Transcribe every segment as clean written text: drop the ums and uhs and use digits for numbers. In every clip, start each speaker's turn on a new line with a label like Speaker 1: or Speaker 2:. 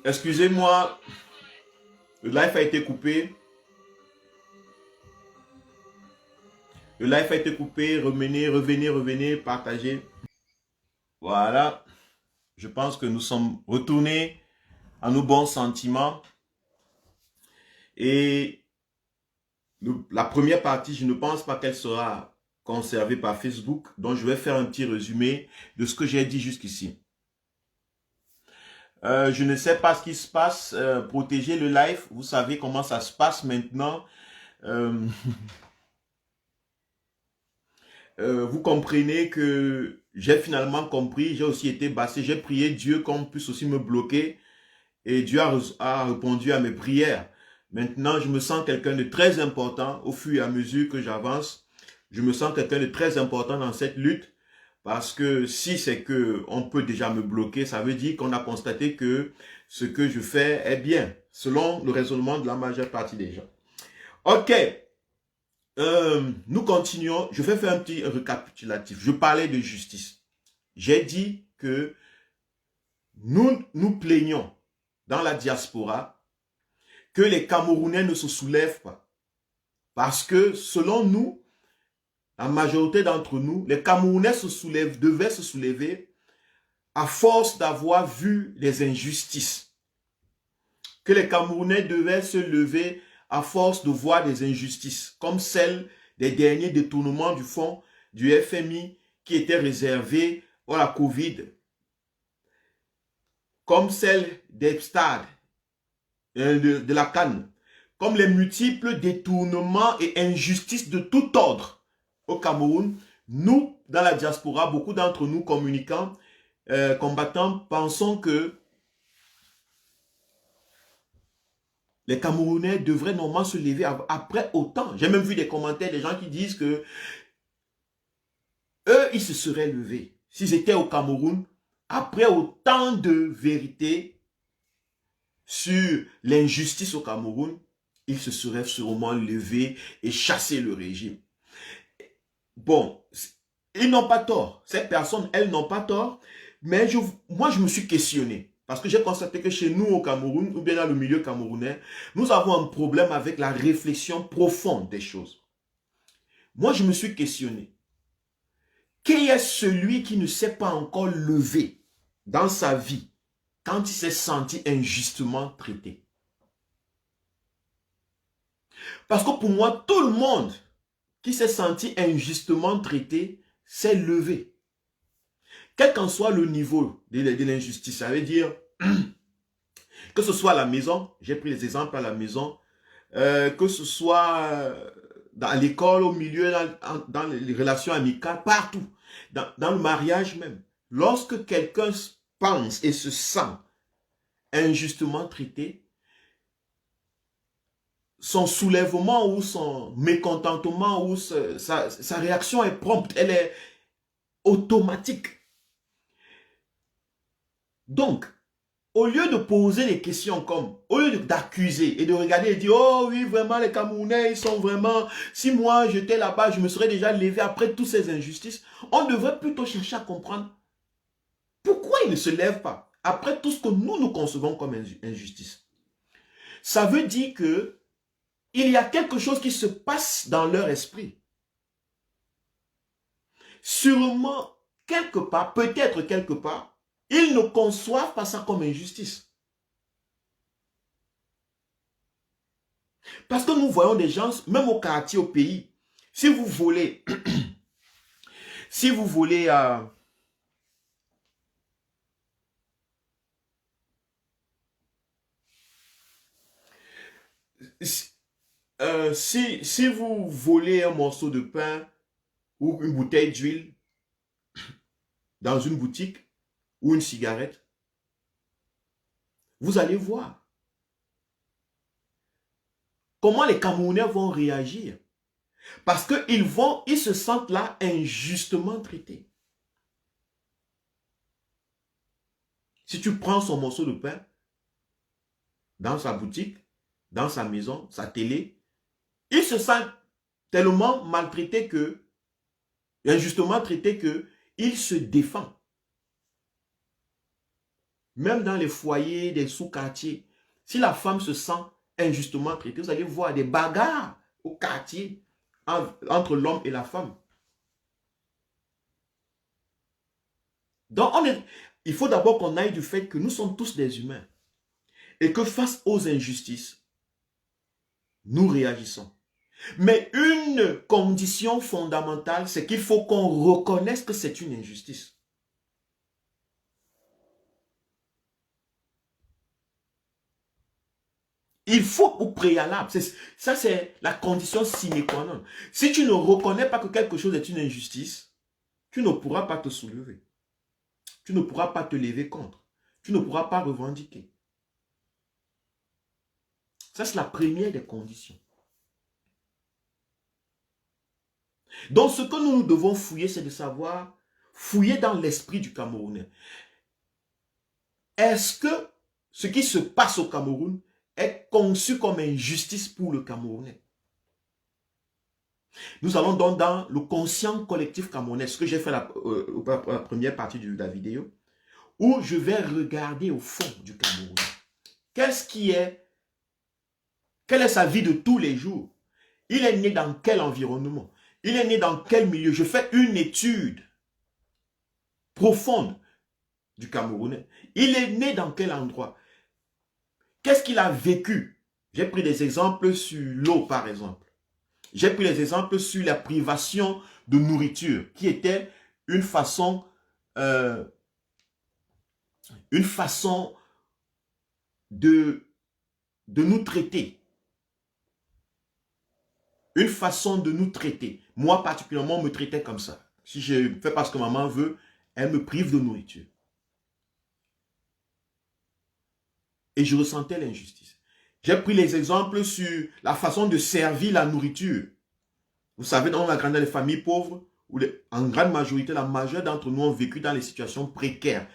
Speaker 1: Excusez-moi, le live a été coupé. Le live a été coupé. Revenez, partagez. Voilà. Je pense que nous sommes retournés à nos bons sentiments. Et la première partie, je ne pense pas qu'elle sera conservée par Facebook. Donc, je vais faire un petit résumé de ce que j'ai dit jusqu'ici. Je ne sais pas ce qui se passe. Protéger le live. Vous savez comment ça se passe maintenant. Euh, vous comprenez que j'ai finalement compris. J'ai aussi été bassé. J'ai prié Dieu qu'on puisse aussi me bloquer. Et Dieu a répondu à mes prières. Maintenant, je me sens quelqu'un de très important au fur et à mesure que j'avance. Je me sens quelqu'un de très important dans cette lutte. Parce que si c'est que on peut déjà me bloquer, ça veut dire qu'on a constaté que ce que je fais est bien, selon le raisonnement de la majeure partie des gens. Ok, nous continuons. Je vais faire un petit récapitulatif. Je parlais de justice. J'ai dit que nous nous plaignons dans la diaspora que les Camerounais ne se soulèvent pas. Parce que selon nous, la majorité d'entre nous, les Camerounais devaient se soulever à force d'avoir vu les injustices. Que les Camerounais devaient se lever à force de voir des injustices, comme celle des derniers détournements du fonds du FMI qui étaient réservés à la Covid, comme celle des stades, de la CAN, comme les multiples détournements et injustices de tout ordre au Cameroun. Nous, dans la diaspora, beaucoup d'entre nous communicants, combattants, pensons que les Camerounais devraient normalement se lever après autant. J'ai même vu des commentaires des gens qui disent que eux, ils se seraient levés s'ils étaient au Cameroun après autant de vérité sur l'injustice au Cameroun. Ils se seraient sûrement levés et chassé le régime. Bon, ils n'ont pas tort. Ces personnes, elles n'ont pas tort. Mais moi, je me suis questionné. Parce que j'ai constaté que chez nous au Cameroun, ou bien dans le milieu camerounais, nous avons un problème avec la réflexion profonde des choses. Moi, je me suis questionné. Qui est celui qui ne s'est pas encore levé dans sa vie quand il s'est senti injustement traité? Parce que pour moi, tout le monde qui s'est senti injustement traité s'est levé. Quel qu'en soit le niveau de l'injustice, ça veut dire que ce soit à la maison, j'ai pris les exemples à la maison, que ce soit dans l'école, au milieu, dans les relations amicales, partout, dans le mariage même. Lorsque quelqu'un pense et se sent injustement traité, son soulèvement ou son mécontentement ou sa réaction est prompte, elle est automatique. Donc, au lieu de poser des questions comme, au lieu d'accuser et de regarder et de dire, oh oui, vraiment, les Camerounais, ils sont vraiment, si moi j'étais là-bas, je me serais déjà levé après toutes ces injustices, on devrait plutôt chercher à comprendre pourquoi ils ne se lèvent pas après tout ce que nous concevons comme injustice. Ça veut dire que il y a quelque chose qui se passe dans leur esprit. Sûrement, quelque part, peut-être quelque part, ils ne conçoivent pas ça comme injustice. Parce que nous voyons des gens, même au quartier, au pays, si vous volez, si vous volez si vous volez un morceau de pain ou une bouteille d'huile dans une boutique ou une cigarette, vous allez voir comment les Camerounais vont réagir. Parce qu'ils se sentent là injustement traités. Si tu prends son morceau de pain dans sa boutique, dans sa maison, sa télé, il se sent tellement maltraité que, injustement traité que, il se défend. même dans les foyers, des sous-quartiers, si la femme se sent injustement traitée, vous allez voir des bagarres au quartier entre l'homme et la femme. Donc, il faut d'abord qu'on aille du fait que nous sommes tous des humains et que face aux injustices, nous réagissons. Mais une condition fondamentale, c'est qu'il faut qu'on reconnaisse que c'est une injustice. Il faut au préalable, ça c'est la condition sine qua non. Si tu ne reconnais pas que quelque chose est une injustice, tu ne pourras pas te soulever. Tu ne pourras pas te lever contre. Tu ne pourras pas revendiquer. Ça c'est la première des conditions. Donc ce que nous devons fouiller, c'est de savoir, fouiller dans l'esprit du Camerounais. Est-ce que ce qui se passe au Cameroun est conçu comme injustice pour le Camerounais? Nous allons donc dans le conscient collectif camerounais, ce que j'ai fait la première partie de la vidéo, où je vais regarder au fond du Cameroun. Quelle est sa vie de tous les jours? Il est né dans quel environnement? Il est né dans quel milieu? Je fais une étude profonde du Camerounais. Il est né dans quel endroit? Qu'est-ce qu'il a vécu? J'ai pris des exemples sur l'eau, par exemple. J'ai pris des exemples sur la privation de nourriture, qui était une façon de nous traiter. Une façon de nous traiter. Moi, particulièrement, on me traitait comme ça. Si je fais pas ce que maman veut, elle me prive de nourriture. Et je ressentais l'injustice. J'ai pris les exemples sur la façon de servir la nourriture. Vous savez, dans la grande des familles pauvres, où en grande majorité, la majeure d'entre nous ont vécu dans les situations précaires.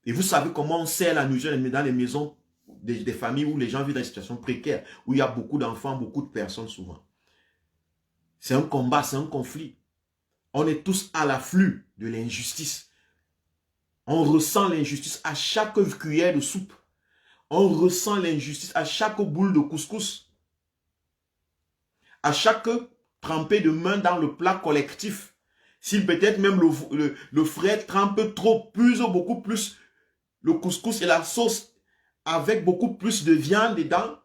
Speaker 1: Et vous savez comment on sert la nourriture dans les maisons des familles où les gens vivent dans des situations précaires, où il y a beaucoup d'enfants, beaucoup de personnes souvent. C'est un combat, c'est un conflit. On est tous à l'afflux de l'injustice. On ressent l'injustice à chaque cuillère de soupe. On ressent l'injustice à chaque boule de couscous. À chaque trempée de main dans le plat collectif. Si peut-être même le frère trempe trop, beaucoup plus le couscous et la sauce avec beaucoup plus de viande dedans,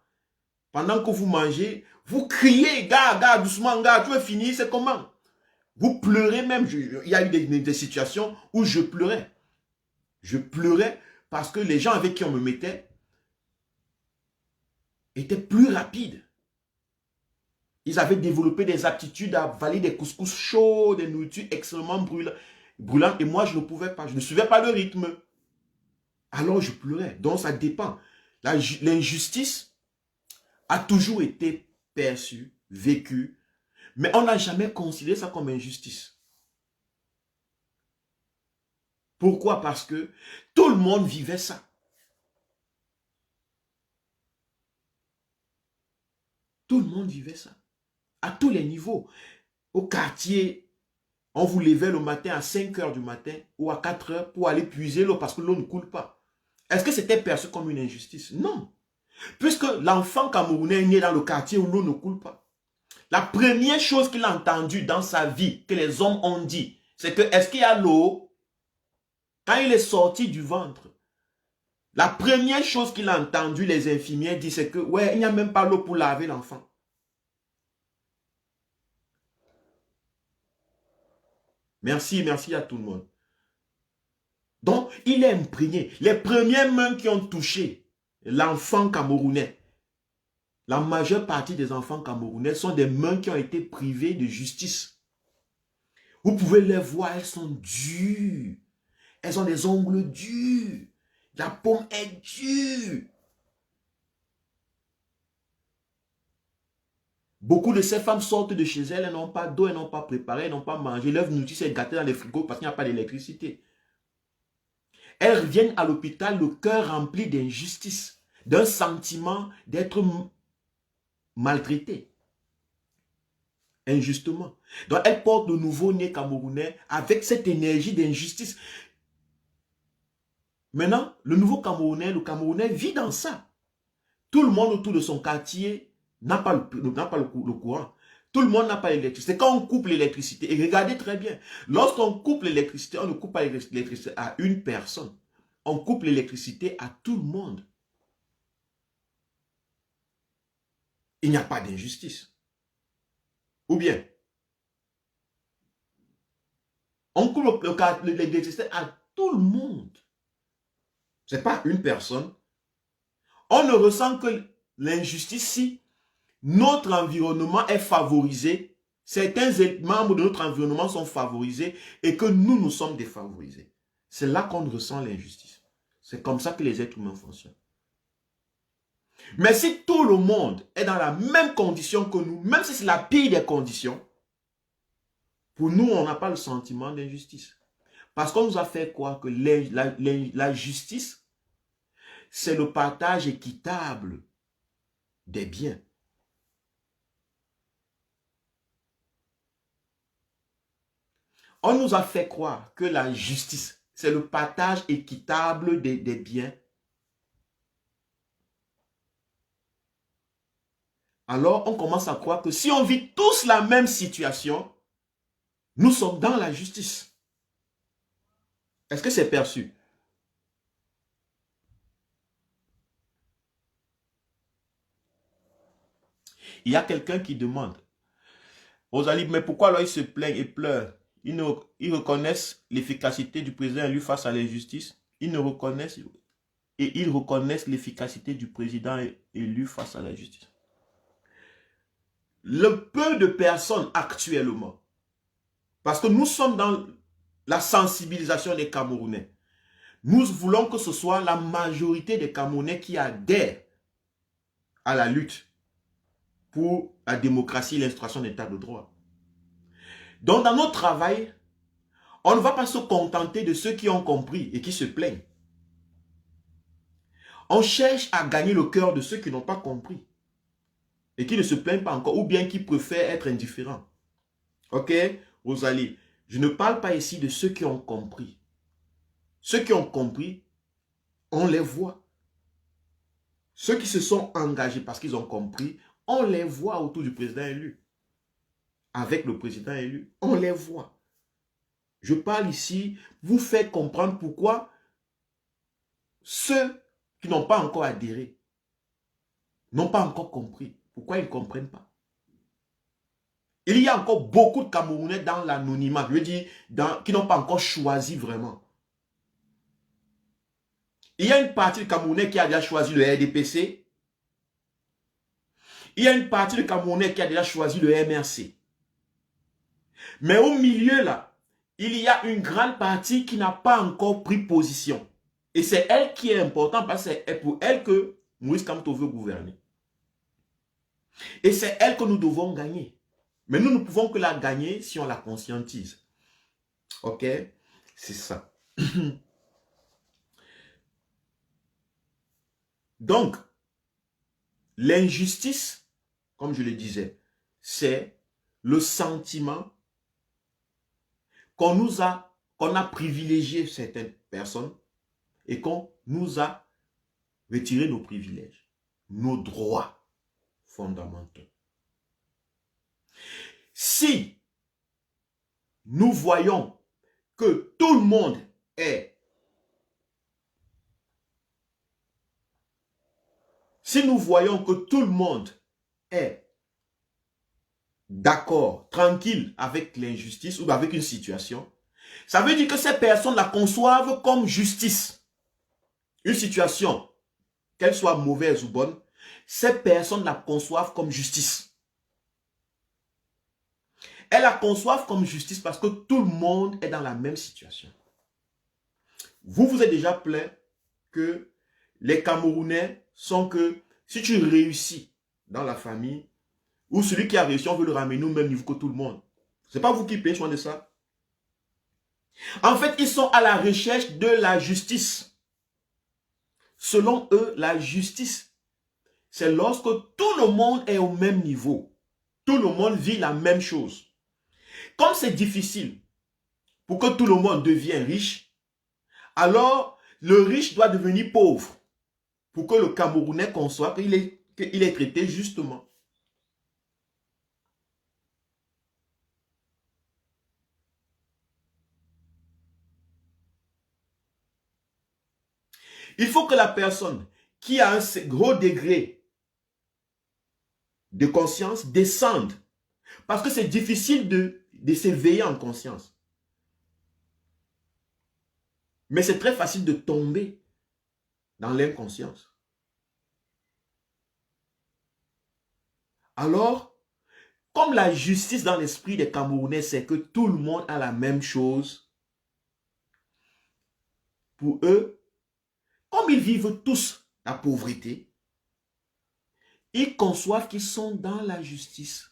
Speaker 1: pendant que vous mangez, vous criez, gars, doucement, gars, tu veux finir, c'est comment? Vous pleurez même. Il y a eu des situations où je pleurais. Je pleurais parce que les gens avec qui on me mettait étaient plus rapides. Ils avaient développé des aptitudes à avaler des couscous chauds, des nourritures extrêmement brûlantes. Et moi, je ne pouvais pas. Je ne suivais pas le rythme. Alors, je pleurais. Donc, ça dépend. L'injustice a toujours été perçue, vécue, mais on n'a jamais considéré ça comme injustice. Pourquoi? Parce que tout le monde vivait ça. Tout le monde vivait ça. À tous les niveaux. Au quartier, on vous levait le matin à 5 h du matin ou à 4 h pour aller puiser l'eau parce que l'eau ne coule pas. Est-ce que c'était perçu comme une injustice? Non. Puisque l'enfant camerounais est né dans le quartier où l'eau ne coule pas. La première chose qu'il a entendue dans sa vie, que les hommes ont dit, c'est que est-ce qu'il y a l'eau? Quand il est sorti du ventre, la première chose qu'il a entendue les infirmières dire, c'est que ouais, il n'y a même pas l'eau pour laver l'enfant. Merci à tout le monde. Donc, il est imprégné. Les premières mains qui ont touché l'enfant camerounais, la majeure partie des enfants camerounais sont des mains qui ont été privées de justice. Vous pouvez les voir, elles sont dures. Elles ont des ongles durs. La paume est dure. Beaucoup de ces femmes sortent de chez elles, elles n'ont pas d'eau, elles n'ont pas préparé, elles n'ont pas mangé. Leur nourriture s'est gâtée dans les frigos parce qu'il n'y a pas d'électricité. Elles reviennent à l'hôpital, le cœur rempli d'injustice, d'un sentiment d'être maltraitées injustement. Donc elles portent le nouveau-né camerounais avec cette énergie d'injustice. Maintenant, le Camerounais vit dans ça. Tout le monde autour de son quartier n'a pas le courant. Tout le monde n'a pas l'électricité. Quand on coupe l'électricité, et regardez très bien, lorsqu'on coupe l'électricité, on ne coupe pas l'électricité à une personne. On coupe l'électricité à tout le monde. Il n'y a pas d'injustice. Ou bien, on coupe l'électricité à tout le monde. Ce n'est pas une personne. On ne ressent que l'injustice si notre environnement est favorisé, certains membres de notre environnement sont favorisés et que nous sommes défavorisés. C'est là qu'on ressent l'injustice. C'est comme ça que les êtres humains fonctionnent. Mais si tout le monde est dans la même condition que nous, même si c'est la pire des conditions, pour nous, on n'a pas le sentiment d'injustice. Parce qu'on nous a fait croire que la justice, c'est le partage équitable des biens. On nous a fait croire que la justice, c'est le partage équitable des biens. Alors, on commence à croire que si on vit tous la même situation, nous sommes dans la justice. Est-ce que c'est perçu? Il y a quelqu'un qui demande, Rosalie, mais pourquoi alors ils se plaignent et pleurent? Ils reconnaissent l'efficacité du président élu face à l'injustice. Ils reconnaissent l'efficacité du président élu face à la justice. Le peu de personnes actuellement, parce que nous sommes dans la sensibilisation des Camerounais, nous voulons que ce soit la majorité des Camerounais qui adhèrent à la lutte pour la démocratie et l'instauration d'état de droit. Donc dans notre travail, on ne va pas se contenter de ceux qui ont compris et qui se plaignent. On cherche à gagner le cœur de ceux qui n'ont pas compris et qui ne se plaignent pas encore ou bien qui préfèrent être indifférents. Ok, Rosalie, je ne parle pas ici de ceux qui ont compris. Ceux qui ont compris, on les voit. Ceux qui se sont engagés parce qu'ils ont compris, on les voit autour du président élu. Avec le président élu, on les voit. Je parle ici, vous faire comprendre pourquoi ceux qui n'ont pas encore adhéré, n'ont pas encore compris. Pourquoi ils ne comprennent pas? Il y a encore beaucoup de Camerounais dans l'anonymat, je veux dire, qui n'ont pas encore choisi vraiment. Il y a une partie de Camerounais qui a déjà choisi le RDPC. Il y a une partie de Camerounais qui a déjà choisi le MRC. Mais au milieu là, il y a une grande partie qui n'a pas encore pris position. Et c'est elle qui est importante parce que c'est pour elle que Moïse Kamto veut gouverner. Et c'est elle que nous devons gagner. Mais nous ne pouvons que la gagner si on la conscientise. Ok? C'est ça. Donc, l'injustice, comme je le disais, c'est le sentiment qu'on a privilégié certaines personnes et qu'on nous a retiré nos privilèges, nos droits fondamentaux. Si nous voyons que tout le monde est, d'accord, tranquille avec l'injustice ou avec une situation, ça veut dire que ces personnes la conçoivent comme justice. Une situation, qu'elle soit mauvaise ou bonne, ces personnes la conçoivent comme justice. Elles la conçoivent comme justice parce que tout le monde est dans la même situation. Vous vous êtes déjà plaint que les Camerounais sont que si tu réussis dans la famille, ou celui qui a réussi, on veut le ramener au même niveau que tout le monde. Ce n'est pas vous qui prenez soin de ça. En fait, ils sont à la recherche de la justice. Selon eux, la justice, c'est lorsque tout le monde est au même niveau. Tout le monde vit la même chose. Comme c'est difficile pour que tout le monde devienne riche, alors Le riche doit devenir pauvre pour que le Camerounais conçoive qu'il est traité justement. Il faut que la personne qui a un gros degré de conscience descende. Parce que c'est difficile de s'éveiller en conscience. Mais c'est très facile de tomber dans l'inconscience. Alors, comme la justice dans l'esprit des Camerounais, c'est que tout le monde a la même chose, pour eux, comme ils vivent tous la pauvreté, ils conçoivent qu'ils sont dans la justice.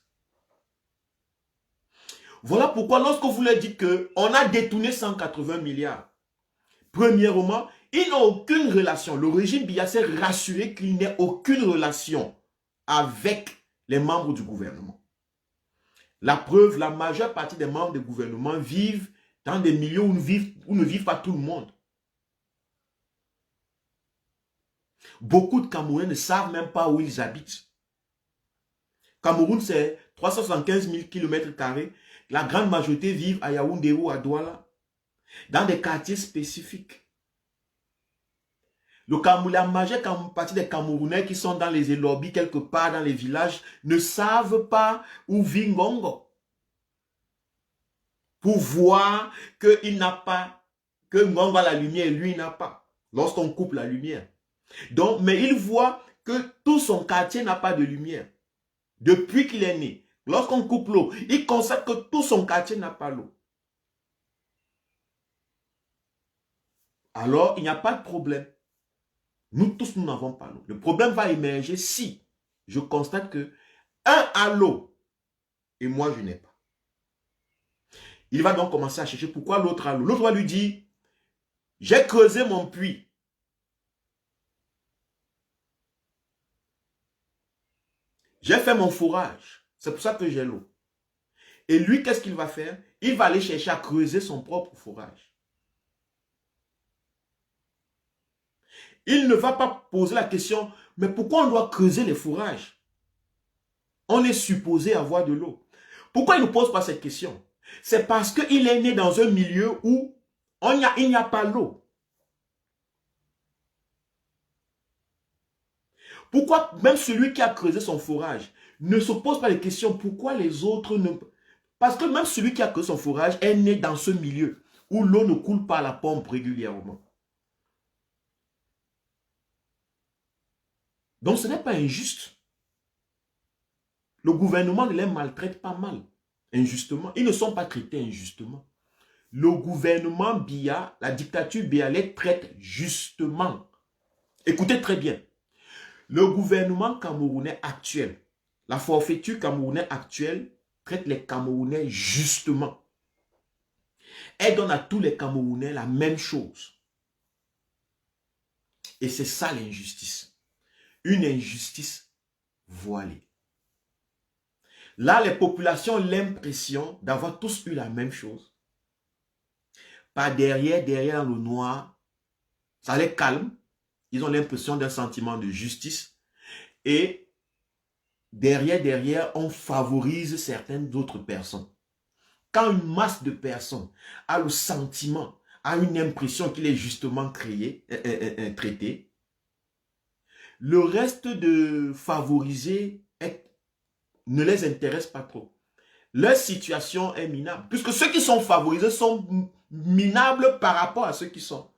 Speaker 1: Voilà pourquoi lorsque vous leur dites qu'on a détourné 180 milliards, premièrement, ils n'ont aucune relation. Le régime Biya s'est rassuré qu'il n'ait aucune relation avec les membres du gouvernement. La preuve, la majeure partie des membres du gouvernement vivent dans des milieux où ne vivent pas tout le monde. Beaucoup de Camerounais ne savent même pas où ils habitent. Cameroun, c'est 375 000 km². La grande majorité vivent à Yaoundé ou à Douala, dans des quartiers spécifiques. La majeure partie des Camerounais qui sont dans les lobbies quelque part dans les villages ne savent pas où vit Ngongo. Pour voir qu'il n'a pas, que Ngongo a la lumière et lui n'a pas, lorsqu'on coupe la lumière. Donc, mais il voit que tout son quartier n'a pas de lumière. Depuis qu'il est né, lorsqu'on coupe l'eau, il constate que tout son quartier n'a pas l'eau. Alors, il n'y a pas de problème. Nous tous, nous n'avons pas l'eau. Le problème va émerger si je constate que un a l'eau et moi, je n'ai pas. Il va donc commencer à chercher pourquoi l'autre a l'eau. L'autre va lui dire, j'ai creusé mon puits. J'ai fait mon fourrage. C'est pour ça que j'ai l'eau. Et lui, qu'est-ce qu'il va faire? Il va aller chercher à creuser son propre fourrage. Il ne va pas poser la question, mais pourquoi on doit creuser les fourrages? On est supposé avoir de l'eau. Pourquoi il ne pose pas cette question? C'est parce qu'il est né dans un milieu où il n'y a pas l'eau. Pourquoi même celui qui a creusé son fourrage ne se pose pas la question pourquoi les autres ne... Parce que même celui qui a creusé son fourrage est né dans ce milieu où l'eau ne coule pas à la pompe régulièrement. Donc ce n'est pas injuste. Le gouvernement ne les maltraite pas mal, injustement. Ils ne sont pas traités injustement. Le gouvernement Biya, la dictature Biya les traite justement. Écoutez très bien. Le gouvernement camerounais actuel, la forfaiture camerounaise actuelle traite les Camerounais justement. Elle donne à tous les Camerounais la même chose. Et c'est ça l'injustice. Une injustice voilée. Là, les populations ont l'impression d'avoir tous eu la même chose. Par derrière dans le noir, ça les calme. Ils ont l'impression d'un sentiment de justice. Et derrière, on favorise certaines autres personnes. Quand une masse de personnes a le sentiment, a une impression qu'il est justement traité, le reste de favorisés ne les intéresse pas trop. Leur situation est minable. Puisque ceux qui sont favorisés sont minables par rapport à ceux qui sont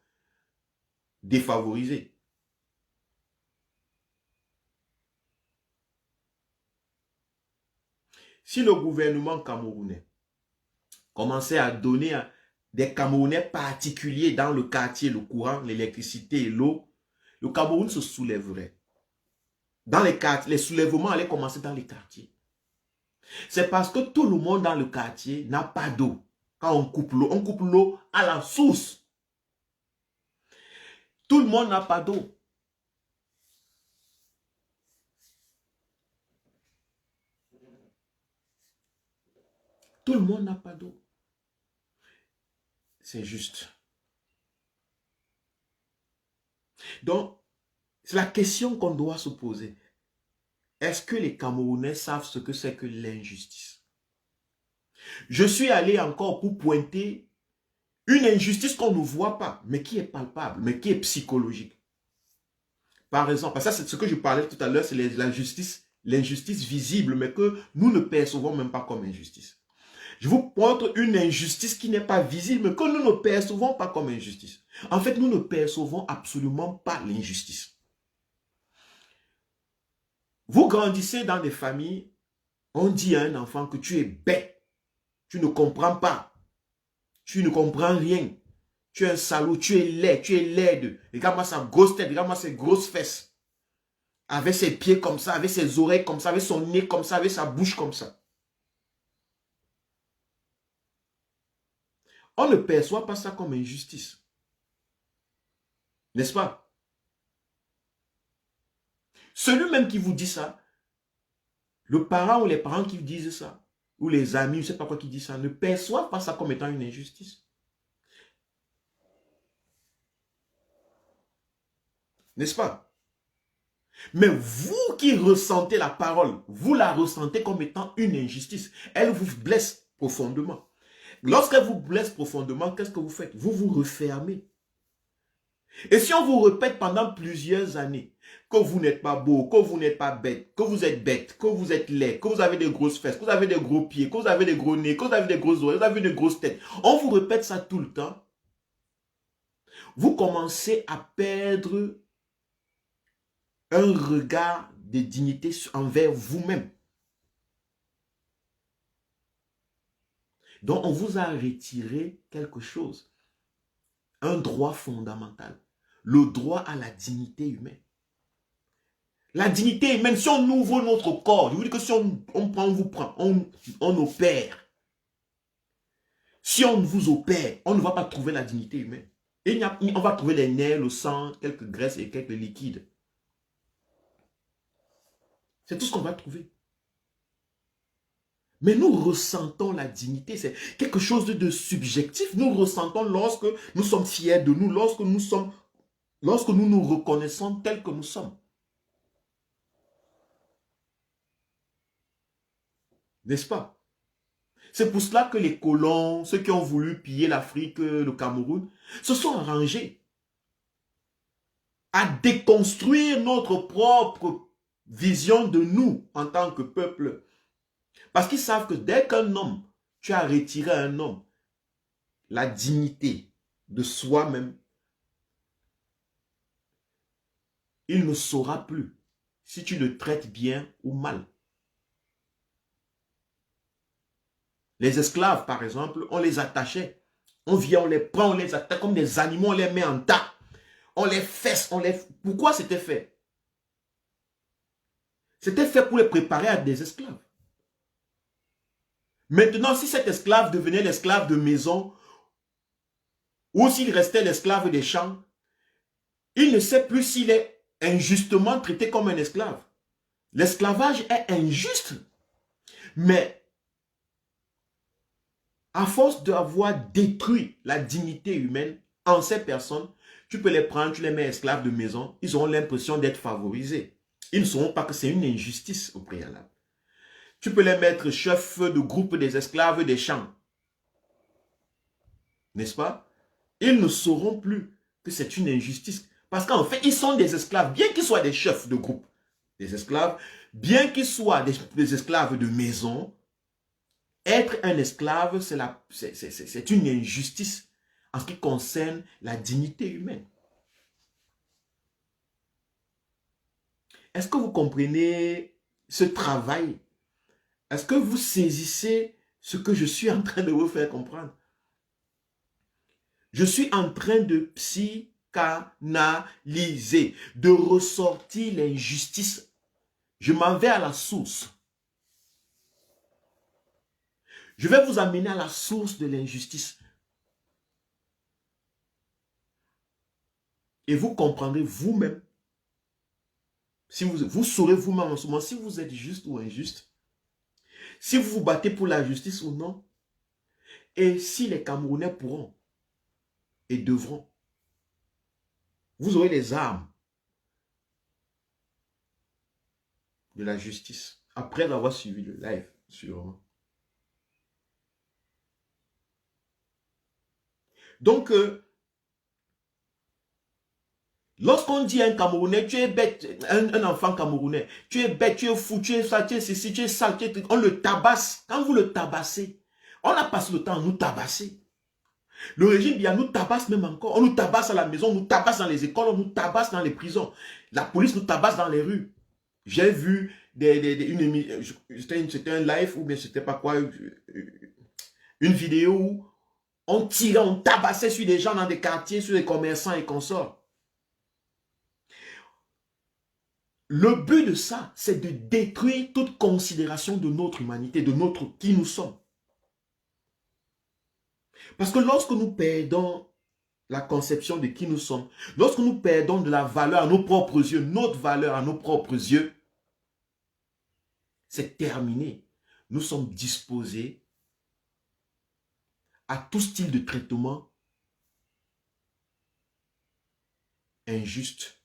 Speaker 1: défavorisés. Si le gouvernement camerounais commençait à donner à des Camerounais particuliers dans le quartier, le courant, l'électricité et l'eau, le Cameroun se soulèverait. Dans les quartiers, les soulèvements allaient commencer dans les quartiers. C'est parce que tout le monde dans le quartier n'a pas d'eau. Quand on coupe l'eau à la source. Tout le monde n'a pas d'eau. Tout le monde n'a pas d'eau. C'est juste. Donc, c'est la question qu'on doit se poser. Est-ce que les Camerounais savent ce que c'est que l'injustice? Je suis allé encore pour pointer une injustice qu'on ne voit pas, mais qui est palpable, mais qui est psychologique. Par exemple, ça c'est ce que je parlais tout à l'heure, c'est l'injustice visible, mais que nous ne percevons même pas comme injustice. Je vous montre une injustice qui n'est pas visible, mais que nous ne percevons pas comme injustice. En fait, nous ne percevons absolument pas l'injustice. Vous grandissez dans des familles, on dit à un enfant que tu es bête, tu ne comprends pas, tu ne comprends rien, tu es un salaud, tu es laide. Regarde-moi sa grosse tête, regarde-moi ses grosses fesses. Avec ses pieds comme ça, avec ses oreilles comme ça, avec son nez comme ça, avec sa bouche comme ça. On ne perçoit pas ça comme injustice. N'est-ce pas? Celui même qui vous dit ça, le parent ou les parents qui disent ça, ou les amis, je ne sais pas quoi qui disent ça, ne perçoivent pas ça comme étant une injustice. N'est-ce pas? Mais vous qui ressentez la parole, vous la ressentez comme étant une injustice. Elle vous blesse profondément. Lorsqu'elle vous blesse profondément, qu'est-ce que vous faites? Vous vous refermez. Et si on vous répète pendant plusieurs années que vous n'êtes pas beau, que vous n'êtes pas bête, que vous êtes laid, que vous avez des grosses fesses, que vous avez des gros pieds, que vous avez des gros nez, que vous avez des grosses oreilles, que vous avez des grosses têtes, on vous répète ça tout le temps, vous commencez à perdre un regard de dignité envers vous-même. Donc, on vous a retiré quelque chose, un droit fondamental, le droit à la dignité humaine. La dignité humaine, si on ouvre notre corps, je vous dis que si on vous prend, on opère. Si on vous opère, on ne va pas trouver la dignité humaine. Et on va trouver les nerfs, le sang, quelques graisses et quelques liquides. C'est tout ce qu'on va trouver. Mais nous ressentons la dignité, c'est quelque chose de subjectif. Nous ressentons lorsque nous sommes fiers de nous, lorsque nous nous reconnaissons tels que nous sommes. N'est-ce pas? C'est pour cela que les colons, ceux qui ont voulu piller l'Afrique, le Cameroun, se sont arrangés à déconstruire notre propre vision de nous en tant que peuple. Parce qu'ils savent que dès qu'un homme, tu as retiré à un homme la dignité de soi-même, il ne saura plus si tu le traites bien ou mal. Les esclaves, par exemple, on les attachait. On vient, on les prend, on les attaque comme des animaux, on les met en tas. On les fesse, Pourquoi c'était fait? C'était fait pour les préparer à des esclaves. Maintenant, si cet esclave devenait l'esclave de maison, ou s'il restait l'esclave des champs, il ne sait plus s'il est injustement traité comme un esclave. L'esclavage est injuste. Mais à force d'avoir détruit la dignité humaine en ces personnes, tu peux les prendre, tu les mets esclaves de maison, ils auront l'impression d'être favorisés. Ils ne sauront pas que c'est une injustice au préalable. Tu peux les mettre chefs de groupe des esclaves des champs. N'est-ce pas? Ils ne sauront plus que c'est une injustice. Parce qu'en fait, ils sont des esclaves, bien qu'ils soient des chefs de groupe. Des esclaves, bien qu'ils soient des esclaves de maison, être un esclave, c'est une injustice en ce qui concerne la dignité humaine. Est-ce que vous comprenez ce travail? Est-ce que vous saisissez ce que je suis en train de vous faire comprendre? Je suis en train de psychanalyser, de ressortir l'injustice. Je m'en vais à la source. Je vais vous amener à la source de l'injustice. Et vous comprendrez vous-même. Si vous saurez vous-même en ce moment si vous êtes juste ou injuste. Si vous vous battez pour la justice ou non. Et si les Camerounais pourront et devront Vous aurez les armes de la justice. Après avoir suivi le live, sûrement. Donc, lorsqu'on dit à un Camerounais, tu es bête, un enfant camerounais, tu es bête, tu es fou, tu es ça, tu es ceci, tu es ça, on le tabasse. Quand vous le tabassez, on a passé le temps à nous tabasser. Le régime bien nous tabasse même encore. On nous tabasse à la maison, on nous tabasse dans les écoles, on nous tabasse dans les prisons. La police nous tabasse dans les rues. J'ai vu c'était un live ou bien c'était pas quoi, une vidéo où on tirait, on tabassait sur des gens dans des quartiers, sur des commerçants et consorts. Le but de ça, c'est de détruire toute considération de notre humanité, de notre qui nous sommes. Parce que lorsque nous perdons la conception de qui nous sommes, lorsque nous perdons de la valeur à nos propres yeux, notre valeur à nos propres yeux, c'est terminé. Nous sommes disposés à tout style de traitement injuste.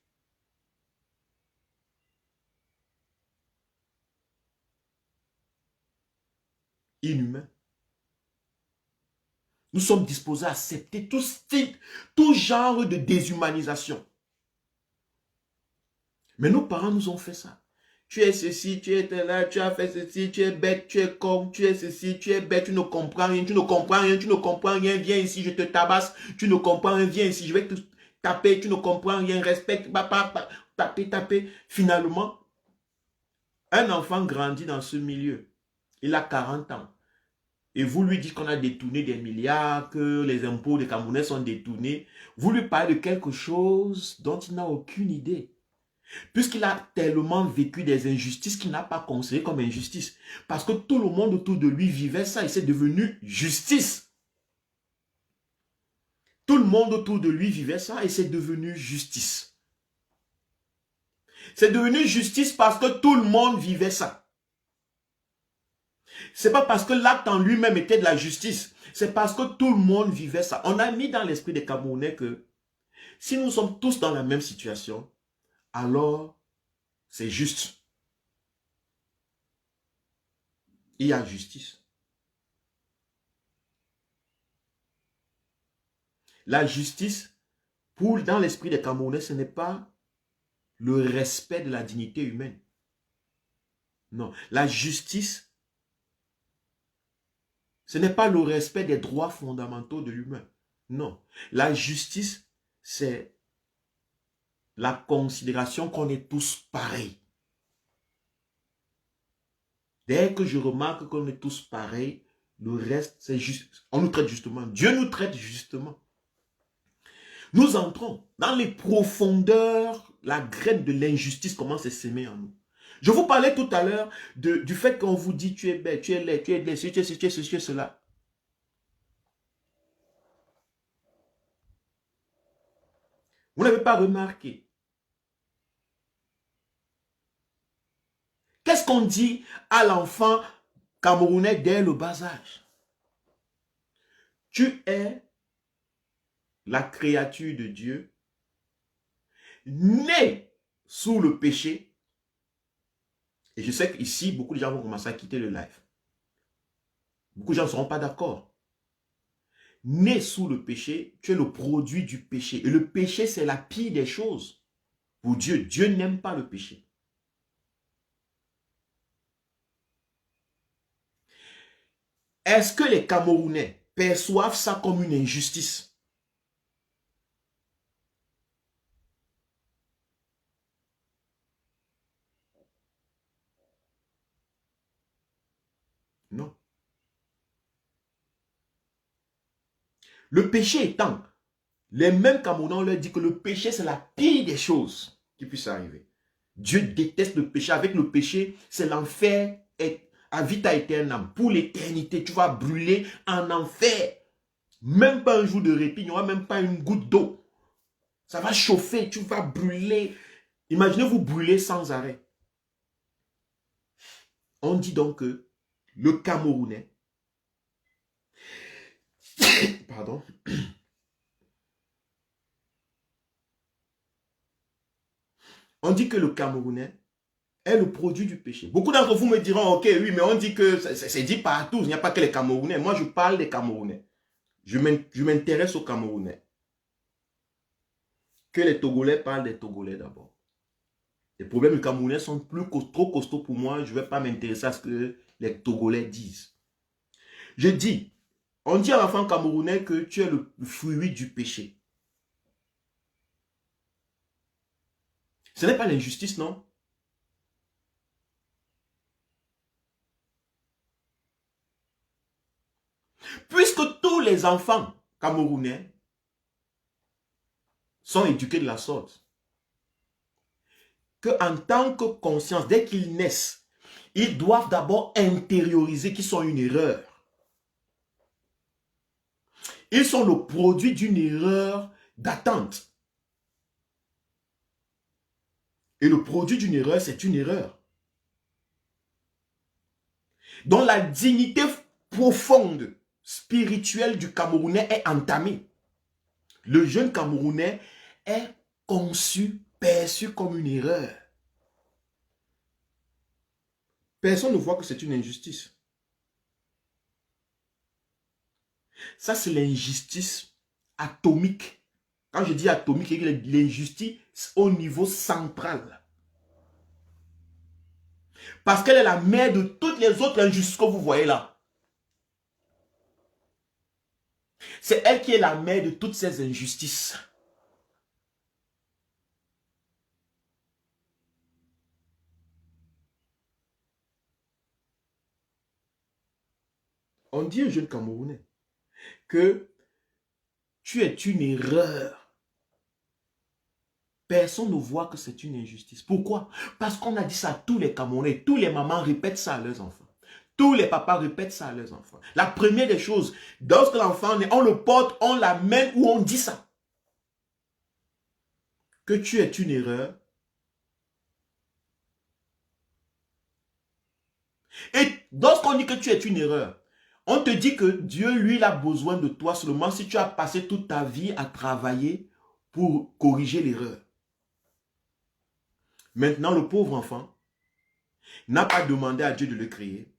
Speaker 1: Inhumain. Nous sommes disposés à accepter tout style, tout genre de déshumanisation. Mais nos parents nous ont fait ça. Tu es ceci, tu es là, tu as fait ceci, tu es bête, tu es con, tu es ceci, tu es bête, tu ne comprends rien, tu ne comprends rien, tu ne comprends rien, viens ici, je te tabasse, tu ne comprends rien, viens ici, je vais te taper, tu ne comprends rien, respecte, papa, taper, taper. Finalement, un enfant grandit dans ce milieu, il a 40 ans. Et vous lui dites qu'on a détourné des milliards, que les impôts des Camerounais sont détournés. Vous lui parlez de quelque chose dont il n'a aucune idée. Puisqu'il a tellement vécu des injustices qu'il n'a pas considéré comme injustice. Parce que tout le monde autour de lui vivait ça et c'est devenu justice. Tout le monde autour de lui vivait ça et c'est devenu justice. C'est devenu justice parce que tout le monde vivait ça. C'est pas parce que l'acte en lui-même était de la justice. C'est parce que tout le monde vivait ça. On a mis dans l'esprit des Camerounais que si nous sommes tous dans la même situation, alors c'est juste. Il y a justice. La justice, dans l'esprit des Camerounais, ce n'est pas le respect de la dignité humaine. Non, la justice, ce n'est pas le respect des droits fondamentaux de l'humain. Non, la justice, c'est la considération qu'on est tous pareils. Dès que je remarque qu'on est tous pareils, le reste, c'est juste. On nous traite justement. Dieu nous traite justement. Nous entrons dans les profondeurs, la graine de l'injustice commence à s'aimer en nous. Je vous parlais tout à l'heure du fait qu'on vous dit tu es bête, tu es laid, tu es laid, tu es ceci, tu es ceci, tu es cela. Vous n'avez pas remarqué. Qu'est-ce qu'on dit à l'enfant camerounais dès le bas âge? Tu es la créature de Dieu, née sous le péché. Et je sais qu'ici, beaucoup de gens vont commencer à quitter le live. Beaucoup de gens ne seront pas d'accord. Né sous le péché, tu es le produit du péché. Et le péché, c'est la pire des choses pour Dieu. Dieu n'aime pas le péché. Est-ce que les Camerounais perçoivent ça comme une injustice? Non. Le péché étant, les mêmes Camerounais, on leur dit que le péché, c'est la pire des choses qui puisse arriver. Dieu déteste le péché. Avec le péché, c'est l'enfer à vita aeternam. Pour l'éternité, tu vas brûler en enfer. Même pas un jour de répit, il n'y aura même pas une goutte d'eau. Ça va chauffer, tu vas brûler. Imaginez-vous brûler sans arrêt. On dit donc que le Camerounais, pardon, On dit que le Camerounais est le produit du péché. Beaucoup d'entre vous me diront, ok, oui, mais on dit que c'est dit partout, il n'y a pas que les Camerounais. Moi, je parle des Camerounais. Je m'intéresse aux Camerounais. Que les Togolais parlent des Togolais d'abord. Les problèmes du Camerounais sont trop costauds pour moi. Je ne vais pas m'intéresser à ce que les Togolais disent. Je dis, on dit à l'enfant camerounais que tu es le fruit du péché. Ce n'est pas l'injustice, non? Puisque tous les enfants camerounais sont éduqués de la sorte, qu'en tant que conscience, dès qu'ils naissent, ils doivent d'abord intérioriser qu'ils sont une erreur. Ils sont le produit d'une erreur d'attente. Et le produit d'une erreur, c'est une erreur. Donc la dignité profonde, spirituelle du Camerounais est entamée. Le jeune Camerounais est conçu, perçu comme une erreur. Personne ne voit que c'est une injustice. Ça, c'est l'injustice atomique. Quand je dis atomique, c'est l'injustice au niveau central. Parce qu'elle est la mère de toutes les autres injustices que vous voyez là. C'est elle qui est la mère de toutes ces injustices. On dit aux jeunes Camerounais que tu es une erreur. Personne ne voit que c'est une injustice. Pourquoi? Parce qu'on a dit ça à tous les Camerounais. Tous les mamans répètent ça à leurs enfants. Tous les papas répètent ça à leurs enfants. La première des choses, lorsque l'enfant naît, on le porte, on l'amène ou on dit ça. Que tu es une erreur. Et lorsqu'on dit que tu es une erreur, on te dit que Dieu, lui, il a besoin de toi seulement si tu as passé toute ta vie à travailler pour corriger l'erreur. Maintenant, le pauvre enfant n'a pas demandé à Dieu de le créer,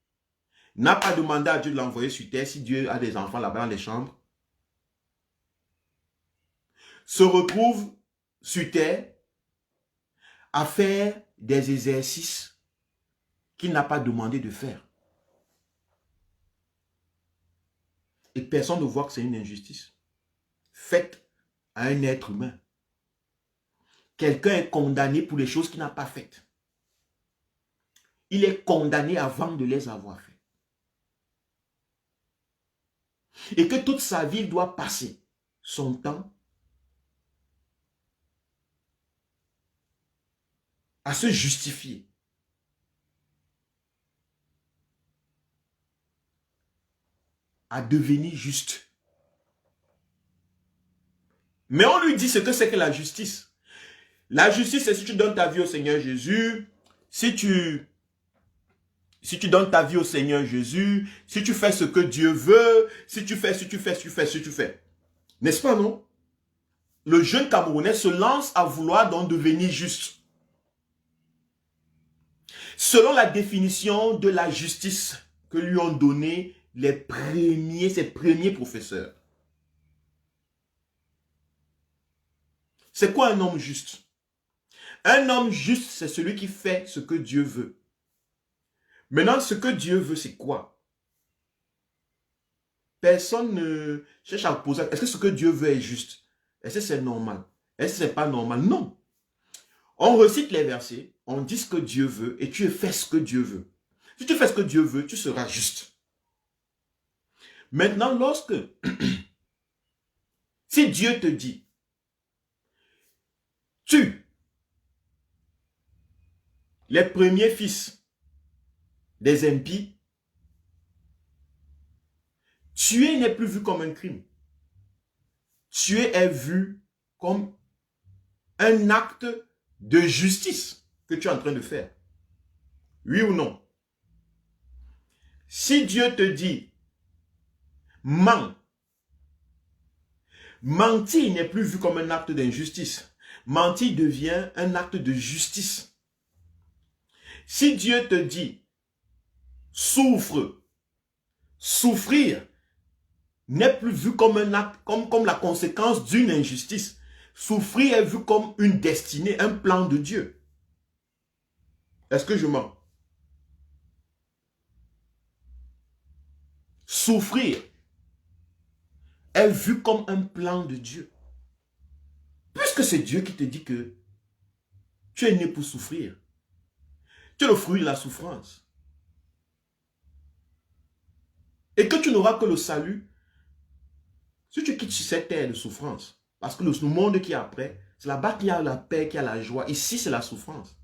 Speaker 1: n'a pas demandé à Dieu de l'envoyer sur terre si Dieu a des enfants là-bas dans les chambres, se retrouve sur terre à faire des exercices qu'il n'a pas demandé de faire. Et personne ne voit que c'est une injustice faite à un être humain. Quelqu'un est condamné pour les choses qu'il n'a pas faites. Il est condamné avant de les avoir faites. Et que toute sa vie, il doit passer son temps à se justifier. À devenir juste. Mais on lui dit ce que c'est que la justice. La justice, c'est si tu donnes ta vie au Seigneur Jésus, si tu donnes ta vie au Seigneur Jésus, si tu fais ce que Dieu veut, si tu fais. N'est-ce pas, non? Le jeune Camerounais se lance à vouloir donc devenir juste. Selon la définition de la justice que lui ont donné ses premiers professeurs. C'est quoi un homme juste? Un homme juste, c'est celui qui fait ce que Dieu veut. Maintenant, ce que Dieu veut, c'est quoi? Personne ne cherche à poser. Est-ce que ce que Dieu veut est juste? Est-ce que c'est normal? Est-ce que c'est pas normal? Non. On recite les versets, on dit ce que Dieu veut et tu fais ce que Dieu veut. Si tu fais ce que Dieu veut, tu seras juste. Maintenant, si Dieu te dit, tue les premiers fils des impies, tuer n'est plus vu comme un crime. Tuer est vu comme un acte de justice que tu es en train de faire. Oui ou non? Si Dieu te dit, mens, mentir n'est plus vu comme un acte d'injustice. mentir devient un acte de justice. Si Dieu te dit, souffre, souffrir n'est plus vu comme un acte, comme la conséquence d'une injustice. Souffrir est vu comme une destinée, un plan de Dieu. Est-ce que je mens? Souffrir est vu comme un plan de Dieu. Puisque c'est Dieu qui te dit que tu es né pour souffrir. Tu es le fruit de la souffrance. Et que tu n'auras que le salut si tu quittes cette terre de souffrance. Parce que le monde qui est après, c'est là-bas qu'il y a la paix, qu'il y a la joie. Ici, c'est la souffrance.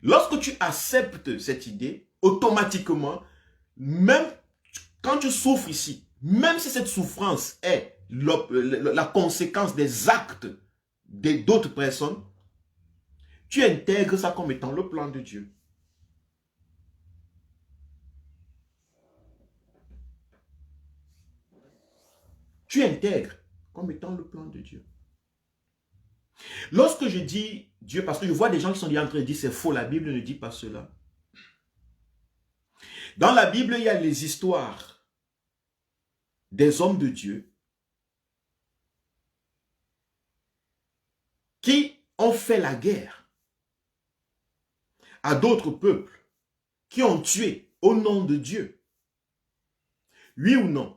Speaker 1: Lorsque tu acceptes cette idée, automatiquement, même quand tu souffres ici, même si cette souffrance est la conséquence des actes d'autres personnes, tu intègres ça comme étant le plan de Dieu. Tu intègres comme étant le plan de Dieu. Lorsque je dis Dieu, parce que je vois des gens qui sont en train de dire c'est faux, la Bible ne dit pas cela. Dans la Bible, il y a les histoires des hommes de Dieu qui ont fait la guerre à d'autres peuples, qui ont tué au nom de Dieu. Oui ou non?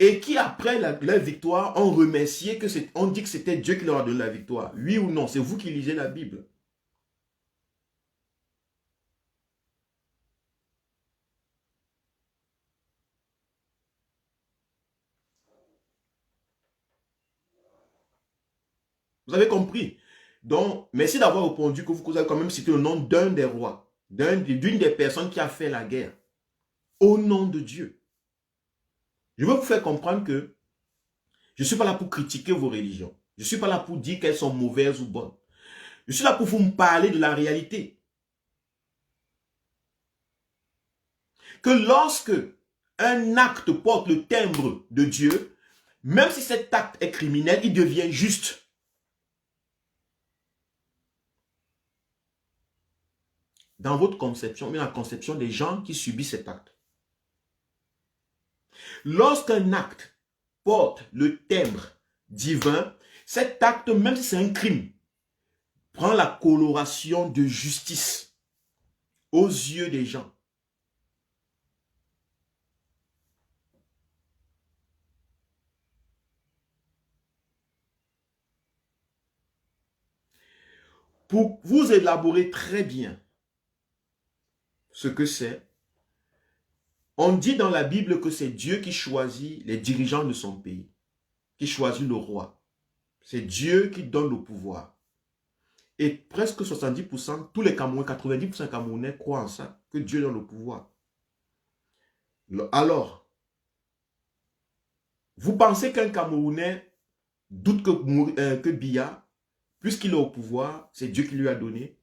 Speaker 1: Et qui, après leur victoire, ont remercié, on dit que c'était Dieu qui leur a donné la victoire. Oui ou non? C'est vous qui lisez la Bible. Vous avez compris? Donc, merci d'avoir répondu que vous avez quand même cité le nom d'un des rois, d'une des personnes qui a fait la guerre. Au nom de Dieu. Je veux vous faire comprendre que je ne suis pas là pour critiquer vos religions. Je ne suis pas là pour dire qu'elles sont mauvaises ou bonnes. Je suis là pour vous parler de la réalité. Que lorsque un acte porte le timbre de Dieu, même si cet acte est criminel, il devient juste. Dans votre conception, mais dans la conception des gens qui subissent cet acte. Lorsqu'un acte porte le timbre divin, cet acte, même si c'est un crime, prend la coloration de justice aux yeux des gens. Pour vous élaborer très bien ce que c'est, on dit dans la Bible que c'est Dieu qui choisit les dirigeants de son pays, qui choisit le roi. C'est Dieu qui donne le pouvoir. Et presque 70%, tous les Camerounais, 90% des Camerounais croient en ça, que Dieu donne le pouvoir. Alors, vous pensez qu'un Camerounais doute que Biya, puisqu'il est au pouvoir, c'est Dieu qui lui a donné?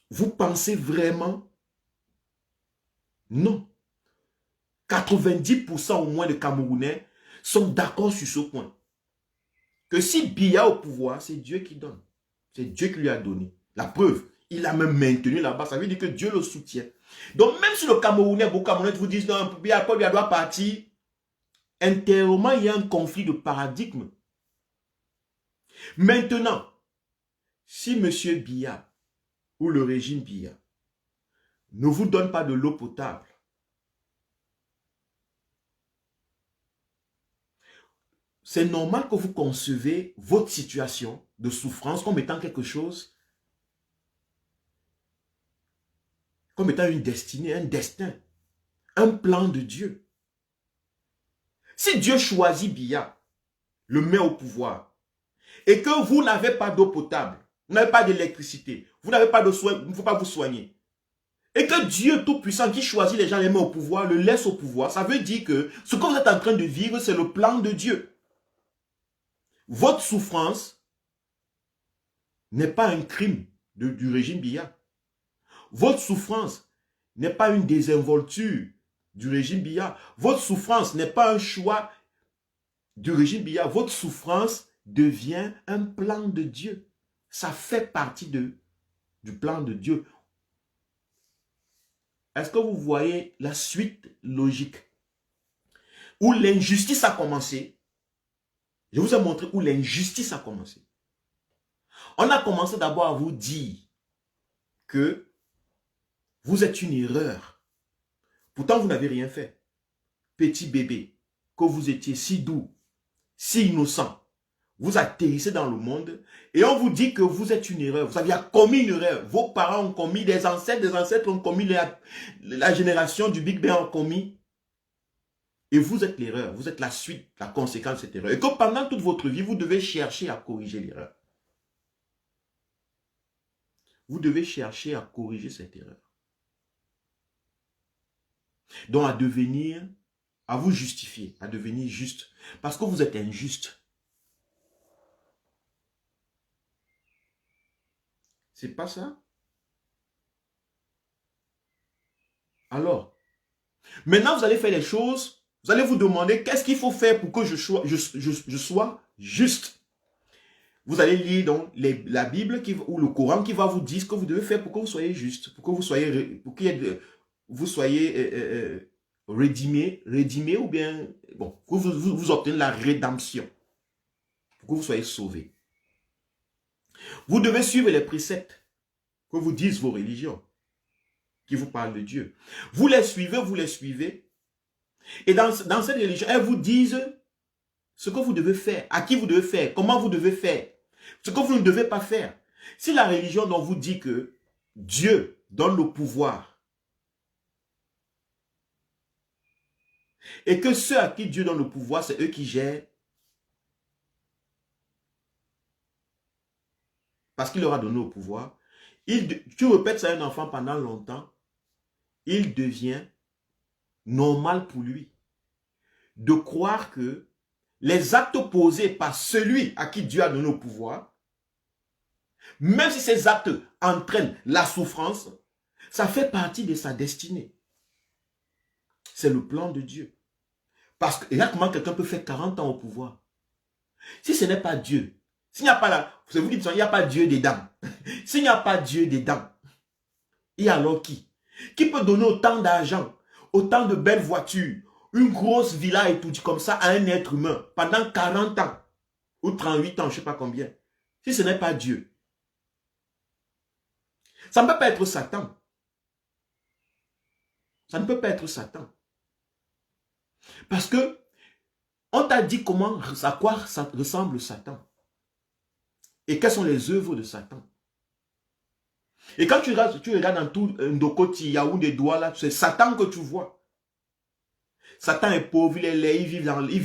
Speaker 1: Vous pensez vraiment? Non. 90% au moins de Camerounais sont d'accord sur ce point. Que si Biya est au pouvoir, c'est Dieu qui donne. C'est Dieu qui lui a donné. La preuve, il a même maintenu là-bas. Ça veut dire que Dieu le soutient. Donc même si le Camerounais, beaucoup de Camerounais vous disent non, Biya doit partir, intérieurement, il y a un conflit de paradigme. Maintenant, si M. Biya ou le régime Biya ne vous donne pas de l'eau potable, c'est normal que vous concevez votre situation de souffrance comme étant quelque chose, comme étant une destinée, un destin, un plan de Dieu. Si Dieu choisit Biya, le met au pouvoir, et que vous n'avez pas d'eau potable, vous n'avez pas d'électricité, vous n'avez pas de soins, il ne faut pas vous soigner, et que Dieu Tout-Puissant qui choisit les gens, les met au pouvoir, le laisse au pouvoir, ça veut dire que ce que vous êtes en train de vivre, c'est le plan de Dieu. Votre souffrance n'est pas un crime du régime Biya. Votre souffrance n'est pas une désinvolture du régime Biya. Votre souffrance n'est pas un choix du régime Biya, votre souffrance devient un plan de Dieu. Ça fait partie du plan de Dieu. Est-ce que vous voyez la suite logique? Où l'injustice a commencé. Je vous ai montré où l'injustice a commencé. On a commencé d'abord à vous dire que vous êtes une erreur. Pourtant, vous n'avez rien fait. Petit bébé, que vous étiez si doux, si innocent. Vous atterrissez dans le monde et on vous dit que vous êtes une erreur. Vous aviez commis une erreur. Vos parents ont commis, des ancêtres ont commis, la génération du Big Bang ont commis. Et vous êtes l'erreur. Vous êtes la suite, la conséquence de cette erreur. Et que pendant toute votre vie, vous devez chercher à corriger l'erreur. Vous devez chercher à corriger cette erreur. Donc à devenir, à vous justifier, à devenir juste. Parce que vous êtes injuste. C'est pas ça? Alors, maintenant vous allez faire les choses, vous allez vous demander qu'est-ce qu'il faut faire pour que je sois juste. Vous allez lire donc la Bible ou le Coran qui va vous dire ce que vous devez faire pour que vous soyez juste, pour que vous soyez, rédimé ou bien, bon, pour que vous obtenez la rédemption, pour que vous soyez sauvés. Vous devez suivre les préceptes que vous disent vos religions, qui vous parlent de Dieu. Vous les suivez. Et dans cette religion, elles vous disent ce que vous devez faire, à qui vous devez faire, comment vous devez faire, ce que vous ne devez pas faire. Si la religion dont vous dit que Dieu donne le pouvoir et que ceux à qui Dieu donne le pouvoir, c'est eux qui gèrent, parce qu'il leur a donné le pouvoir, tu répètes ça à un enfant pendant longtemps, il devient normal pour lui de croire que les actes posés par celui à qui Dieu a donné le pouvoir, même si ces actes entraînent la souffrance, ça fait partie de sa destinée. C'est le plan de Dieu. Parce que là, comment quelqu'un peut faire 40 ans au pouvoir? Si ce n'est pas Dieu, s'il n'y a pas là, c'est vous qui dites, il n'y a pas Dieu dedans. S'il n'y a pas Dieu dedans, et alors qui? Qui peut donner autant d'argent, autant de belles voitures, une grosse villa et tout comme ça à un être humain pendant 40 ans ou 38 ans, je ne sais pas combien, si ce n'est pas Dieu? Ça ne peut pas être Satan. Ça ne peut pas être Satan. Parce que on t'a dit à quoi ça ressemble Satan. Et quelles sont les œuvres de Satan. Et quand tu regardes dans tout Ndokoti, Yaoundé, Douala, c'est Satan que tu vois. Satan est pauvre, il est laid, il vit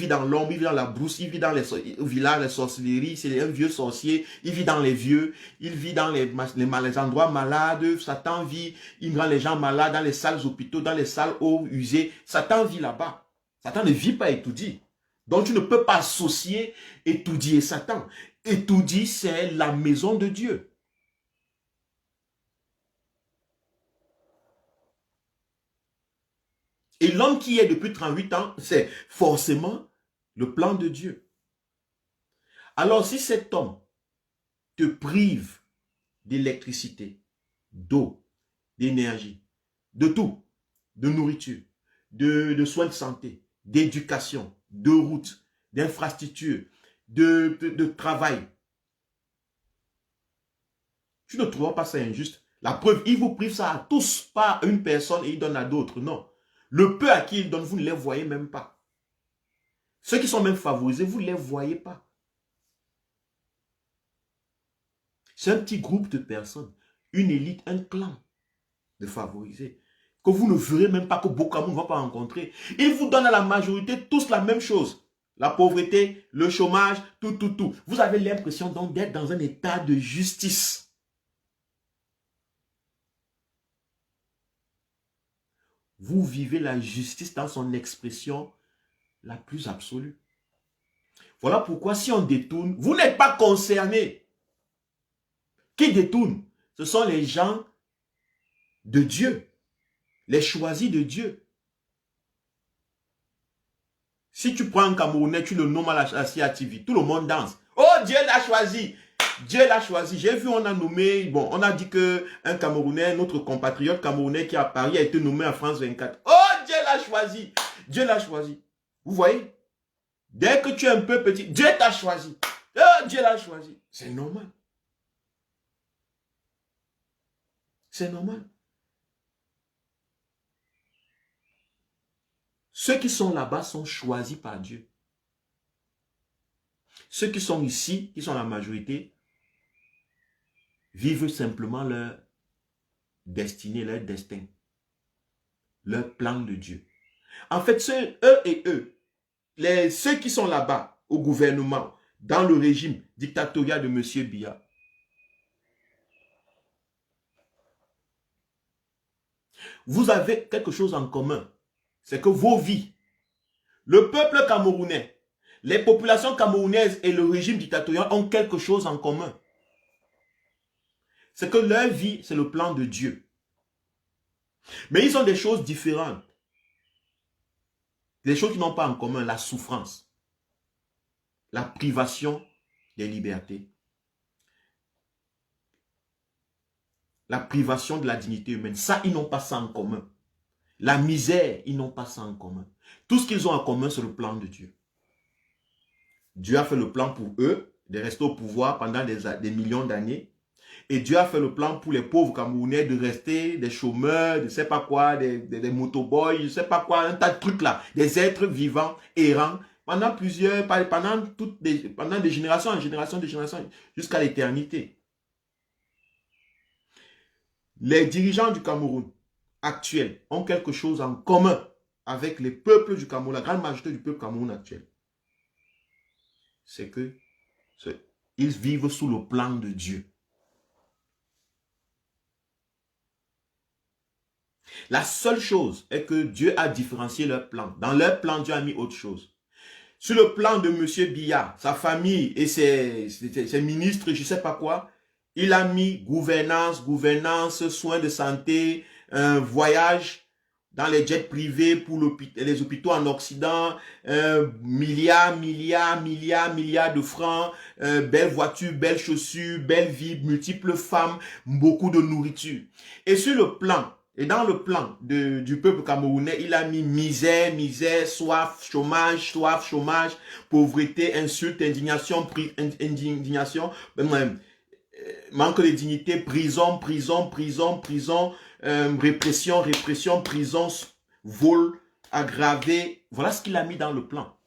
Speaker 1: dans l'ombre, il vit dans la brousse, il vit dans les villages, les sorcelleries, c'est un vieux sorcier, il vit dans les vieux, il vit dans les endroits malades, Satan vit, il rend les gens malades dans les salles hôpitaux, dans les salles eau usées, Satan vit là-bas. Satan ne vit pas Etoudi. Donc tu ne peux pas associer Etoudi et Satan. Etoudi, c'est la maison de Dieu. Et l'homme qui est depuis 38 ans, c'est forcément le plan de Dieu. Alors si cet homme te prive d'électricité, d'eau, d'énergie, de tout, de nourriture, de soins de santé, d'éducation, de routes, d'infrastructures, de travail, tu ne trouves pas ça injuste? La preuve, il vous prive ça à tous, pas à une personne et il donne à d'autres, non. Le peu à qui il donne, vous ne les voyez même pas. Ceux qui sont même favorisés, vous ne les voyez pas. C'est un petit groupe de personnes, une élite, un clan de favorisés, que vous ne verrez même pas, que beaucoup de monde ne va pas rencontrer. Ils vous donnent à la majorité tous la même chose. La pauvreté, le chômage, tout. Vous avez l'impression donc d'être dans un état de justice. Vous vivez la justice dans son expression la plus absolue. Voilà pourquoi si on détourne, vous n'êtes pas concerné. Qui détourne? Ce sont les gens de Dieu, les choisis de Dieu. Si tu prends un Camerounais, tu le nommes à la CATV, tout le monde danse. Oh, Dieu l'a choisi. Dieu l'a choisi. J'ai vu, on a nommé, bon, on a dit qu'un Camerounais, notre compatriote camerounais qui est à Paris a été nommé à France 24. Oh, Dieu l'a choisi. Dieu l'a choisi. Vous voyez? Dès que tu es un peu petit, Dieu t'a choisi. Oh, Dieu l'a choisi. C'est normal. C'est normal. Ceux qui sont là-bas sont choisis par Dieu. Ceux qui sont ici, qui sont la majorité, vivent simplement leur destinée, leur destin, leur plan de Dieu. En fait, ceux, ceux qui sont là-bas, au gouvernement, dans le régime dictatorial de M. Biya, vous avez quelque chose en commun. C'est que vos vies, le peuple camerounais, les populations camerounaises et le régime dictatorial ont quelque chose en commun. C'est que leur vie, c'est le plan de Dieu. Mais ils ont des choses différentes. Des choses qui n'ont pas en commun, la souffrance, la privation des libertés, la privation de la dignité humaine. Ça, ils n'ont pas ça en commun. La misère, ils n'ont pas ça en commun. Tout ce qu'ils ont en commun, c'est le plan de Dieu. Dieu a fait le plan pour eux, de rester au pouvoir pendant des millions d'années. Et Dieu a fait le plan pour les pauvres Camerounais de rester des chômeurs, de ne sais pas quoi, des motoboys, je ne sais pas quoi, un tas de trucs là. Des êtres vivants, errants, pendant des générations en génération, jusqu'à l'éternité. Les dirigeants du Cameroun actuels ont quelque chose en commun avec les peuples du Cameroun, la grande majorité du peuple Cameroun actuel. C'est que ils vivent sous le plan de Dieu. La seule chose est que Dieu a différencié leur plan. Dans leur plan, Dieu a mis autre chose. Sur le plan de M. Biya, sa famille et ses ministres, je ne sais pas quoi, il a mis gouvernance, soins de santé, voyage dans les jets privés pour les hôpitaux en Occident, milliards de francs, belles voitures, belles chaussures, belles vies, multiples femmes, beaucoup de nourriture. Et sur le plan, et dans le plan du peuple camerounais, il a mis misère, soif, chômage, pauvreté, insulte, indignation, manque de dignité, prison, répression, prison, vol aggravé. Voilà ce qu'il a mis dans le plan.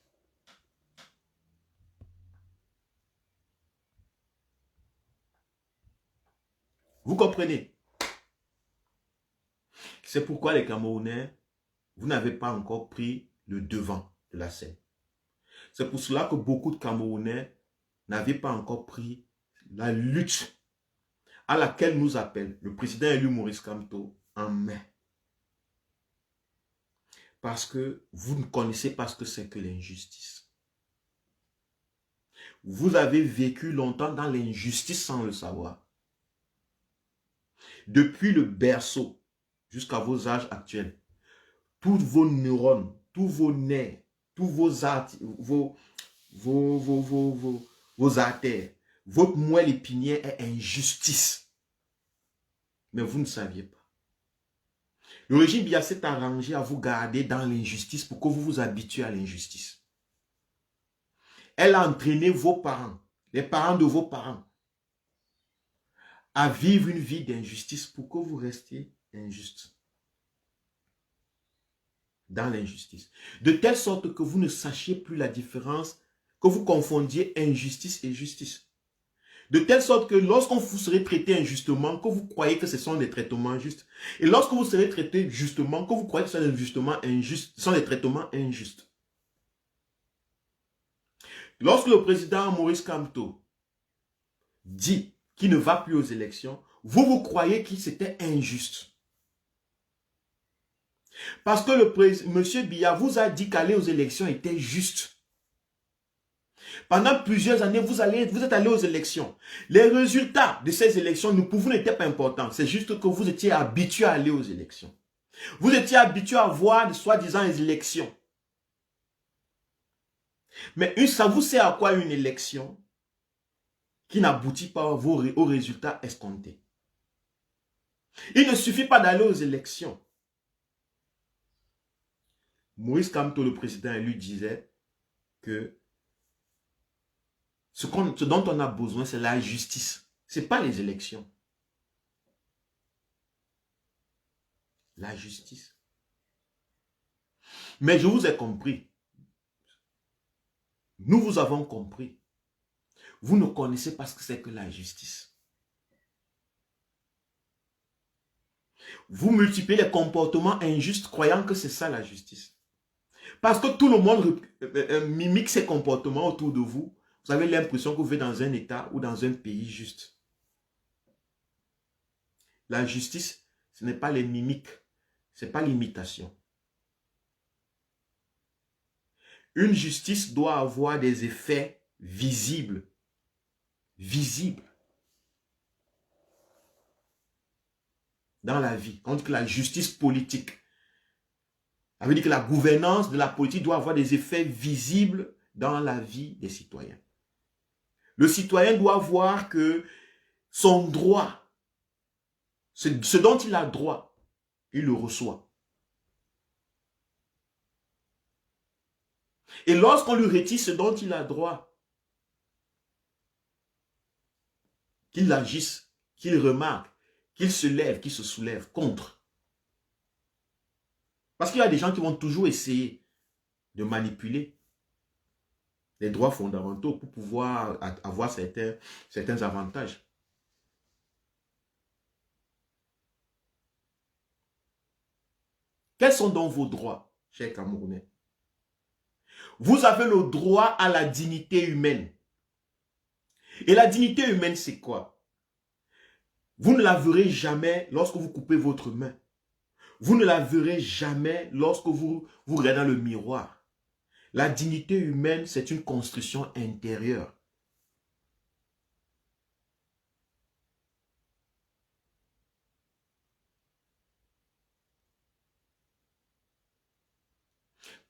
Speaker 1: Vous comprenez? C'est pourquoi les Camerounais, vous n'avez pas encore pris le devant de la scène. C'est pour cela que beaucoup de Camerounais n'avaient pas encore pris la lutte à laquelle nous appelle le président élu Maurice Kamto en main. Parce que vous ne connaissez pas ce que c'est que l'injustice. Vous avez vécu longtemps dans l'injustice sans le savoir. Depuis le berceau jusqu'à vos âges actuels, tous vos neurones, tous vos nerfs, tous vos artères, votre moelle épinière est injustice. Mais vous ne saviez pas. Le régime Biya s'est arrangé à vous garder dans l'injustice pour que vous vous habituez à l'injustice. Elle a entraîné vos parents, les parents de vos parents, à vivre une vie d'injustice pour que vous restiez injuste. Dans l'injustice. De telle sorte que vous ne sachiez plus la différence, que vous confondiez injustice et justice. De telle sorte que lorsqu'on vous serez traité injustement, que vous croyez que ce sont des traitements justes, et lorsque vous serez traité justement, que vous croyez que ce sont des traitements injustes. Lorsque le président Maurice Kamto dit qu'il ne va plus aux élections, vous croyez que c'était injuste. Parce que M. Biya vous a dit qu'aller aux élections était juste. Pendant plusieurs années, vous êtes allé aux élections. Les résultats de ces élections, pour vous, n'étaient pas importants. C'est juste que vous étiez habitué à aller aux élections. Vous étiez habitué à voir de soi-disant les élections. Mais ça vous sert à quoi une élection qui n'aboutit pas aux résultats escomptés? Il ne suffit pas d'aller aux élections. Maurice Kamto, le président élu, disait que ce dont on a besoin, c'est la justice. Ce n'est pas les élections. La justice. Mais je vous ai compris. Nous vous avons compris. Vous ne connaissez pas ce que c'est que la justice. Vous multipliez les comportements injustes croyant que c'est ça la justice. Parce que tout le monde mimique ces comportements autour de vous. Vous avez l'impression que vous vivez dans un État ou dans un pays juste. La justice, ce n'est pas les mimiques. Ce n'est pas l'imitation. Une justice doit avoir des effets visibles. Visibles. Dans la vie. On dit que la justice politique, ça veut dire que la gouvernance de la politique doit avoir des effets visibles dans la vie des citoyens. Le citoyen doit voir que son droit, ce dont il a droit, il le reçoit. Et lorsqu'on lui retire ce dont il a droit, qu'il agisse, qu'il remarque, qu'il se lève, qu'il se soulève contre. Parce qu'il y a des gens qui vont toujours essayer de manipuler les droits fondamentaux pour pouvoir avoir certains avantages. Quels sont donc vos droits, chers Camerounais? Vous avez le droit à la dignité humaine. Et la dignité humaine, c'est quoi? Vous ne la verrez jamais lorsque vous coupez votre main. Vous ne la verrez jamais lorsque vous regardez dans le miroir. La dignité humaine, c'est une construction intérieure.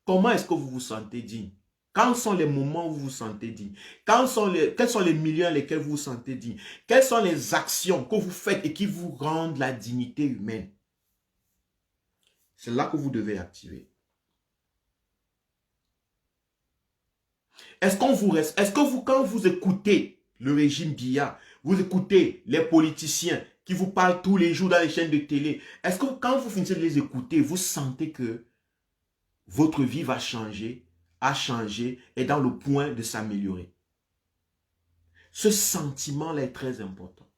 Speaker 1: Comment est-ce que vous vous sentez digne? Quand sont les moments où vous vous sentez digne? Quels sont les milieux dans lesquels vous vous sentez digne? Quelles sont les actions que vous faites et qui vous rendent la dignité humaine? C'est là que vous devez activer. Est-ce que vous, quand vous écoutez le régime Biya, vous écoutez les politiciens qui vous parlent tous les jours dans les chaînes de télé, est-ce que quand vous finissez de les écouter, vous sentez que votre vie va changer, a changé, est dans le point de s'améliorer? Ce sentiment-là est très important.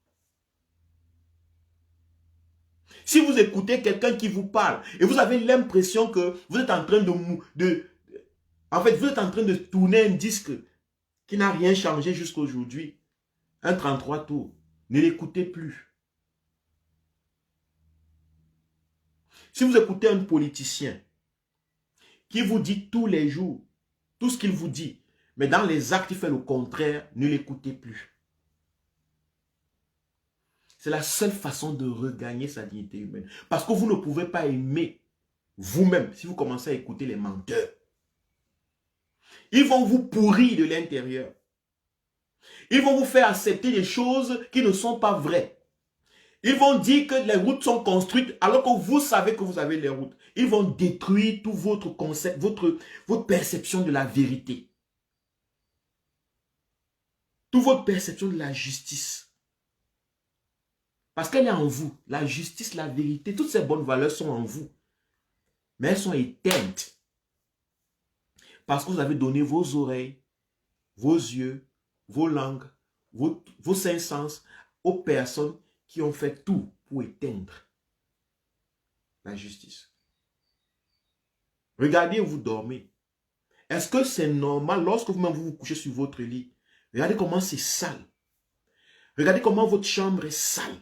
Speaker 1: Si vous écoutez quelqu'un qui vous parle et vous avez l'impression que vous êtes en train vous êtes en train de tourner un disque qui n'a rien changé jusqu'à aujourd'hui, un 33 tours, ne l'écoutez plus. Si vous écoutez un politicien qui vous dit tous les jours tout ce qu'il vous dit, mais dans les actes il fait le contraire, ne l'écoutez plus. C'est la seule façon de regagner sa dignité humaine. Parce que vous ne pouvez pas aimer vous-même si vous commencez à écouter les menteurs. Ils vont vous pourrir de l'intérieur. Ils vont vous faire accepter des choses qui ne sont pas vraies. Ils vont dire que les routes sont construites alors que vous savez que vous avez les routes. Ils vont détruire tout votre concept, votre perception de la vérité. Toute votre perception de la justice. Parce qu'elle est en vous. La justice, la vérité, toutes ces bonnes valeurs sont en vous. Mais elles sont éteintes. Parce que vous avez donné vos oreilles, vos yeux, vos langues, vos cinq sens aux personnes qui ont fait tout pour éteindre la justice. Regardez où vous dormez. Est-ce que c'est normal lorsque vous-même vous couchez sur votre lit? Regardez comment c'est sale. Regardez comment votre chambre est sale.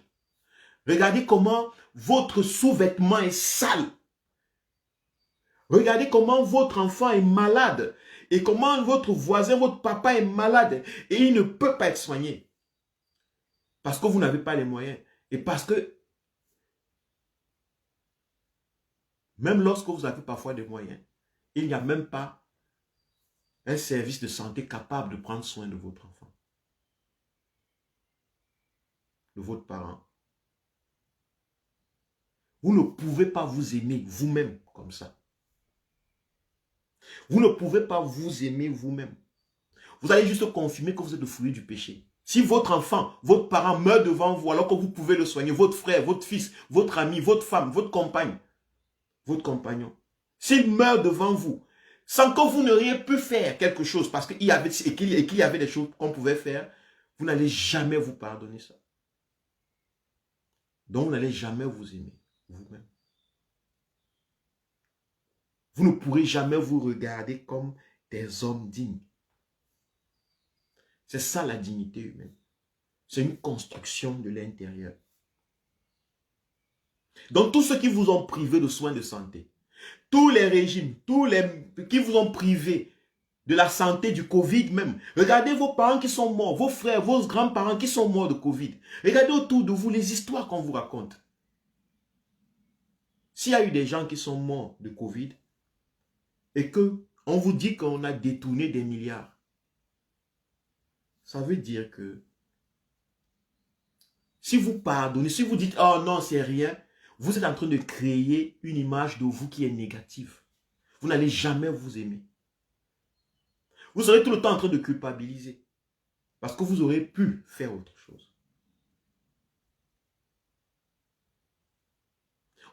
Speaker 1: Regardez comment votre sous-vêtement est sale. Regardez comment votre enfant est malade. Et comment votre voisin, votre papa est malade. Et il ne peut pas être soigné. Parce que vous n'avez pas les moyens. Et parce que même lorsque vous avez parfois des moyens, il n'y a même pas un service de santé capable de prendre soin de votre enfant, de votre parent. Vous ne pouvez pas vous aimer vous-même comme ça. Vous ne pouvez pas vous aimer vous-même. Vous allez juste confirmer que vous êtes le fruit du péché. Si votre enfant, votre parent meurt devant vous alors que vous pouvez le soigner, votre frère, votre fils, votre ami, votre femme, votre compagne, votre compagnon, s'il meurt devant vous, sans que vous n'auriez pu faire quelque chose, parce qu'il y avait des choses qu'on pouvait faire, vous n'allez jamais vous pardonner ça. Donc vous n'allez jamais vous aimer vous-même. Vous ne pourrez jamais vous regarder comme des hommes dignes. C'est ça la dignité humaine. C'est une construction de l'intérieur. Donc tous ceux qui vous ont privé de soins de santé, tous les régimes, qui vous ont privé de la santé, du Covid même. Regardez vos parents qui sont morts, vos frères, vos grands-parents qui sont morts de Covid. Regardez autour de vous les histoires qu'on vous raconte. S'il y a eu des gens qui sont morts de Covid et qu'on vous dit qu'on a détourné des milliards, ça veut dire que si vous pardonnez, si vous dites « Oh non, c'est rien », vous êtes en train de créer une image de vous qui est négative. Vous n'allez jamais vous aimer. Vous serez tout le temps en train de culpabiliser. Parce que vous aurez pu faire autre chose.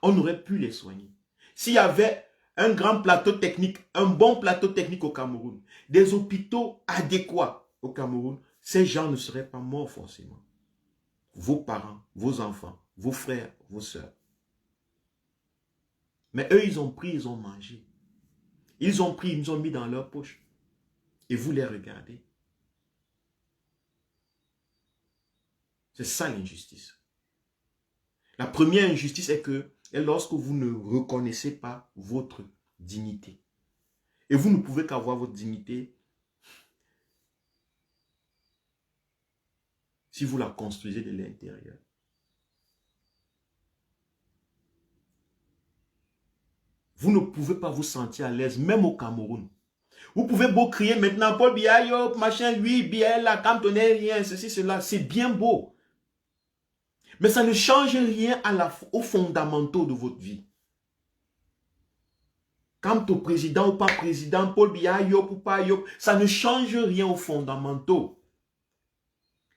Speaker 1: On aurait pu les soigner. S'il y avait un grand plateau technique, un bon plateau technique au Cameroun, des hôpitaux adéquats au Cameroun, ces gens ne seraient pas morts forcément. Vos parents, vos enfants, vos frères, vos sœurs. Mais eux, ils ont pris, ils ont mangé. Ils ont pris, ils ont mis dans leur poche. Et vous les regardez. C'est ça l'injustice. La première injustice est que lorsque vous ne reconnaissez pas votre dignité. Et vous ne pouvez qu'avoir votre dignité si vous la construisez de l'intérieur. Vous ne pouvez pas vous sentir à l'aise, même au Cameroun. Vous pouvez beau crier maintenant, Paul Biya, yo, machin, lui, Biya, là, cantonné, rien, ceci, cela. C'est bien beau. Mais ça ne change rien aux fondamentaux de votre vie. Quant au président ou pas président, Paul Biya, Yop ou pas Yop, ça ne change rien aux fondamentaux.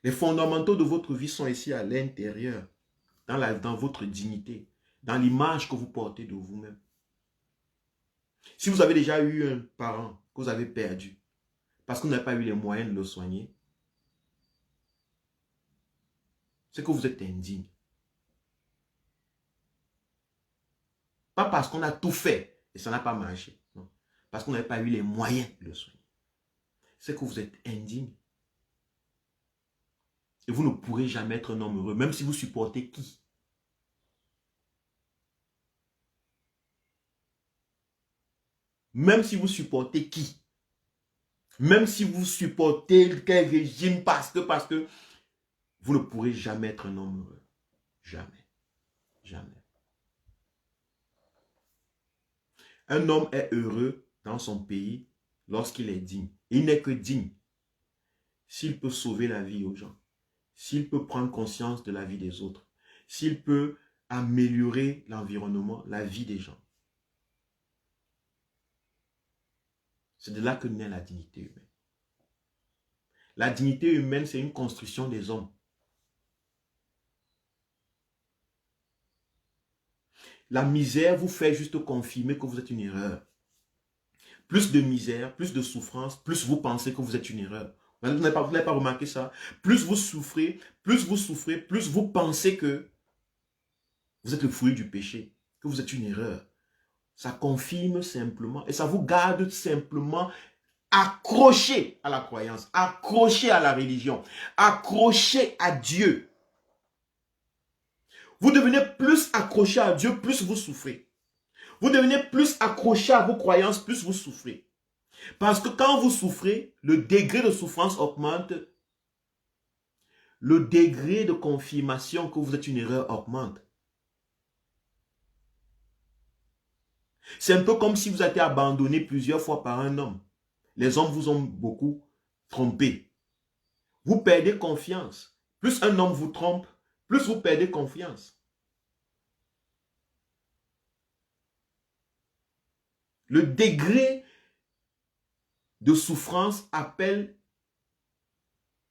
Speaker 1: Les fondamentaux de votre vie sont ici à l'intérieur, dans votre dignité, dans l'image que vous portez de vous-même. Si vous avez déjà eu un parent que vous avez perdu, parce que vous n'avez pas eu les moyens de le soigner, c'est que vous êtes indigne. Pas parce qu'on a tout fait et ça n'a pas marché. Non. Parce qu'on n'avait pas eu les moyens de le soigner. C'est que vous êtes indigne. Et vous ne pourrez jamais être un homme heureux, même si vous supportez qui? Même si vous supportez qui? Même si vous supportez quel régime, parce que vous ne pourrez jamais être un homme heureux. Jamais. Jamais. Un homme est heureux dans son pays lorsqu'il est digne. Il n'est que digne s'il peut sauver la vie aux gens, s'il peut prendre conscience de la vie des autres, s'il peut améliorer l'environnement, la vie des gens. C'est de là que naît la dignité humaine. La dignité humaine, c'est une construction des hommes. La misère vous fait juste confirmer que vous êtes une erreur. Plus de misère, plus de souffrance, plus vous pensez que vous êtes une erreur. Vous n'avez pas remarqué ça? Plus vous souffrez, plus vous pensez que vous êtes le fruit du péché, que vous êtes une erreur. Ça confirme simplement et ça vous garde simplement accroché à la croyance, accroché à la religion, accroché à Dieu. Vous devenez plus accroché à Dieu, plus vous souffrez. Vous devenez plus accroché à vos croyances, plus vous souffrez. Parce que quand vous souffrez, le degré de souffrance augmente. Le degré de confirmation que vous êtes une erreur augmente. C'est un peu comme si vous avez été abandonné plusieurs fois par un homme. les hommes vous ont beaucoup trompé. Vous perdez confiance. Plus un homme vous trompe, plus vous perdez confiance. Le degré de souffrance appelle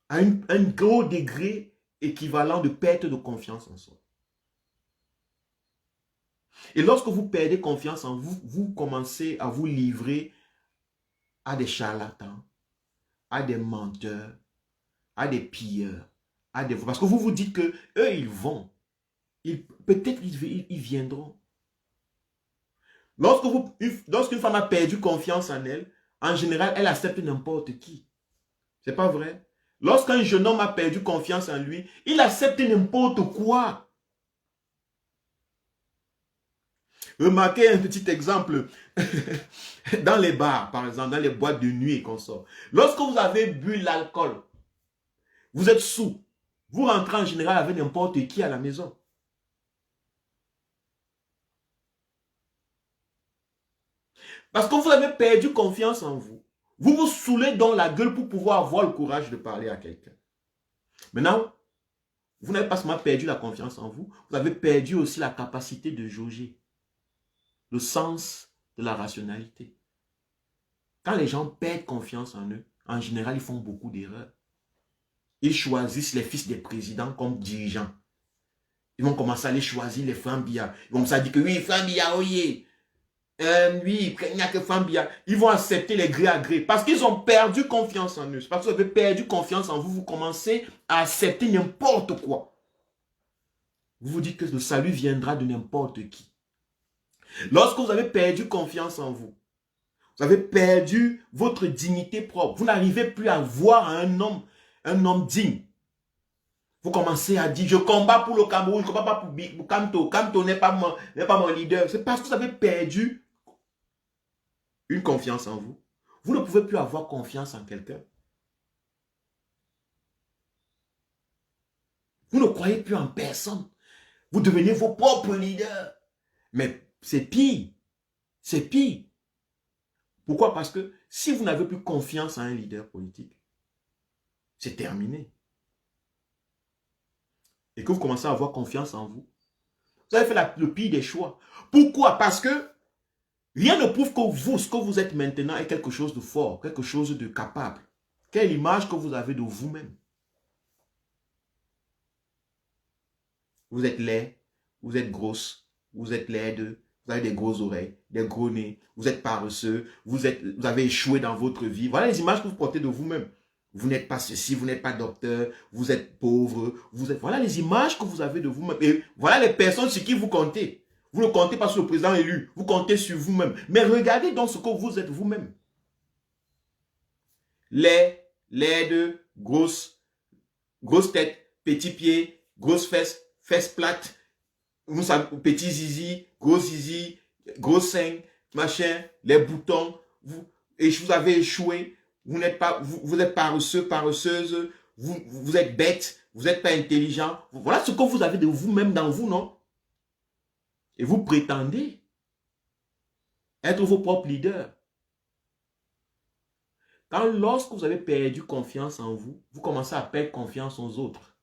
Speaker 1: à un gros degré équivalent de perte de confiance en soi. Et lorsque vous perdez confiance en vous, vous commencez à vous livrer à des charlatans, à des menteurs, à des pilleurs, à des... Parce que vous vous dites que eux ils vont. Peut-être ils viendront. Lorsqu'une femme a perdu confiance en elle, en général, elle accepte n'importe qui. C'est pas vrai? Lorsqu'un jeune homme a perdu confiance en lui, il accepte n'importe quoi. Remarquez un petit exemple dans les bars, par exemple, dans les boîtes de nuit et qu'on sort. Lorsque vous avez bu l'alcool, vous êtes sous, vous rentrez en général avec n'importe qui à la maison. Parce que vous avez perdu confiance en vous. Vous vous saoulez dans la gueule pour pouvoir avoir le courage de parler à quelqu'un. Maintenant, vous n'avez pas seulement perdu la confiance en vous, vous avez perdu aussi la capacité de jauger. Le sens de la rationalité. Quand les gens perdent confiance en eux, en général, ils font beaucoup d'erreurs. Ils choisissent les fils des présidents comme dirigeants. Ils vont commencer à les choisir, les Fambia. Ils vont commencer à dire que oui, Fambia, oui. Oui, il n'y a que Fambia. Ils vont accepter les gré à gré parce qu'ils ont perdu confiance en eux. Parce que vous avez perdu confiance en vous, vous commencez à accepter n'importe quoi. Vous vous dites que le salut viendra de n'importe qui. Lorsque vous avez perdu confiance en vous, vous avez perdu votre dignité propre. Vous n'arrivez plus à voir un homme digne. Vous commencez à dire, je combats pour le Cameroun, je ne combats pas pour Kamto. Kamto n'est pas mon leader. C'est parce que vous avez perdu une confiance en vous. Vous ne pouvez plus avoir confiance en quelqu'un. Vous ne croyez plus en personne. Vous devenez vos propres leaders. Mais c'est pire. C'est pire. Pourquoi? Parce que si vous n'avez plus confiance en un leader politique, c'est terminé. Et que vous commencez à avoir confiance en vous, vous avez fait le pire des choix. Pourquoi? Parce que rien ne prouve que vous, ce que vous êtes maintenant, est quelque chose de fort, quelque chose de capable. Quelle image que vous avez de vous-même? Vous êtes laid, vous êtes grosse, vous êtes laide, vous avez des grosses oreilles, des gros nez, vous êtes paresseux, vous avez échoué dans votre vie. Voilà les images que vous portez de vous-même. Vous n'êtes pas ceci, vous n'êtes pas docteur, vous êtes pauvre, voilà les images que vous avez de vous-même. Et voilà les personnes sur qui vous comptez. Vous ne comptez pas sur le président élu, vous comptez sur vous-même. Mais regardez donc ce que vous êtes vous-même. Laid, laide, grosse tête, petits pieds, grosses fesses, fesses plates, petit zizi, gros seins, machin, les boutons, vous avez échoué, vous êtes paresseux, paresseuse, vous êtes bête, vous n'êtes pas intelligent. Voilà ce que vous avez de vous-même dans vous, non? Et vous prétendez être vos propres leaders. Lorsque vous avez perdu confiance en vous, vous commencez à perdre confiance aux autres.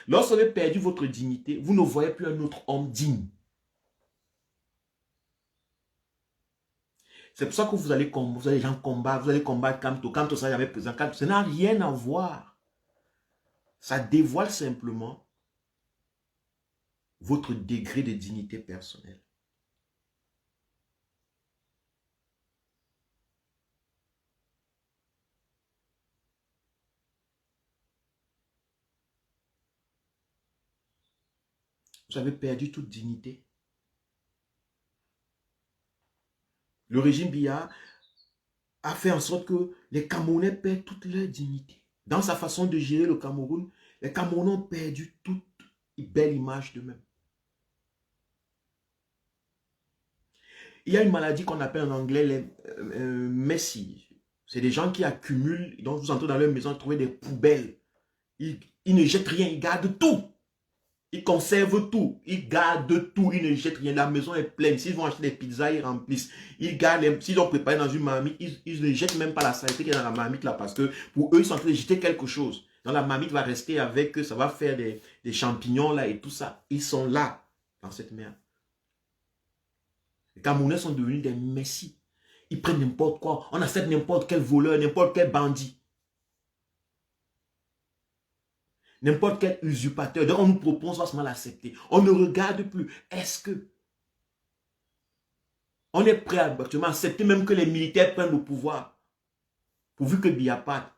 Speaker 1: Lorsque vous avez perdu votre dignité, vous ne voyez plus un autre homme digne. C'est pour ça que vous allez gens combattre, vous allez combattre Kamto. Kamto, ça jamais présent. Kamto, ça n'a rien à voir. Ça dévoile simplement votre degré de dignité personnelle. Vous avez perdu toute dignité. Le régime Biya a fait en sorte que les Camerounais perdent toute leur dignité. Dans sa façon de gérer le Cameroun, les Camerounais ont perdu toute belle image d'eux-mêmes. Il y a une maladie qu'on appelle en anglais les messi. C'est des gens qui accumulent, donc vous entrez dans leur maison, trouver des poubelles. Ils ne jettent rien, ils gardent tout. Ils conservent tout, ils gardent tout, ils ne jettent rien. La maison est pleine. S'ils vont acheter des pizzas, ils remplissent. Ils gardent, s'ils ont préparé dans une marmite, ils ne jettent même pas la saleté qui est dans la marmite là parce que pour eux, ils sont en train de jeter quelque chose. Dans la marmite va rester avec eux, ça va faire des champignons là et tout ça. Ils sont là, dans cette merde. Les Camerounais sont devenus des messies. Ils prennent n'importe quoi. On accepte n'importe quel voleur, n'importe quel bandit. N'importe quel usurpateur. Donc on nous propose, on va seulement l'accepter. On ne regarde plus. Est-ce que on est prêt à actuellement accepter même que les militaires prennent le pouvoir? Pourvu que Biya parte.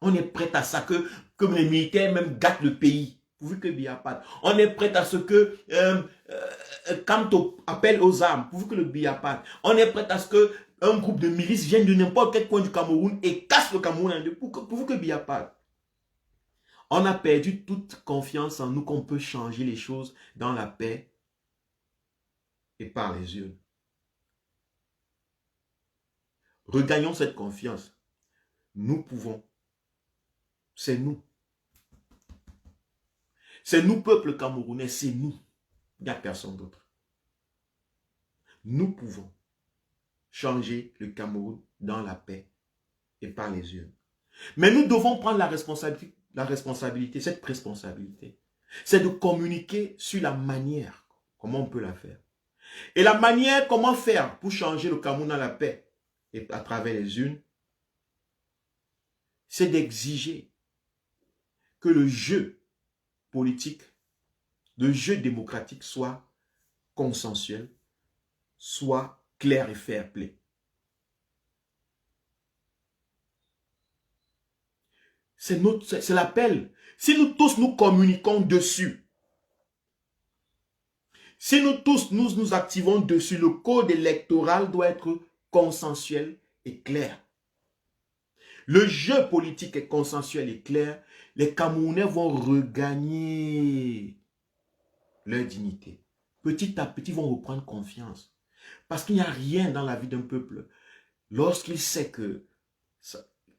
Speaker 1: On est prêt à ça, que les militaires même gâtent le pays. Pourvu que Biya parte. On est prêt à ce que Kamto appelle aux armes. Pourvu que le Biya parte. On est prêt à ce que un groupe de milices vienne de n'importe quel coin du Cameroun et casse le Cameroun en deux. Pourvu que Biya parte. On a perdu toute confiance en nous qu'on peut changer les choses dans la paix et par les urnes. Regagnons cette confiance. Nous pouvons. C'est nous. C'est nous, peuple camerounais, c'est nous. Il n'y a personne d'autre. Nous pouvons changer le Cameroun dans la paix et par les urnes. Mais nous devons prendre la responsabilité, cette responsabilité. C'est de communiquer sur la manière, comment on peut la faire. Et la manière, comment faire pour changer le Cameroun dans la paix et à travers les urnes, c'est d'exiger que le jeu politique, le jeu démocratique soit consensuel, soit clair et fair play. C'est l'appel. Si nous tous nous communiquons dessus, si nous tous nous activons dessus, le code électoral doit être consensuel et clair. Le jeu politique est consensuel et clair. Les Camerounais vont regagner leur dignité. Petit à petit, ils vont reprendre confiance. Parce qu'il n'y a rien dans la vie d'un peuple. Lorsqu'il sait que,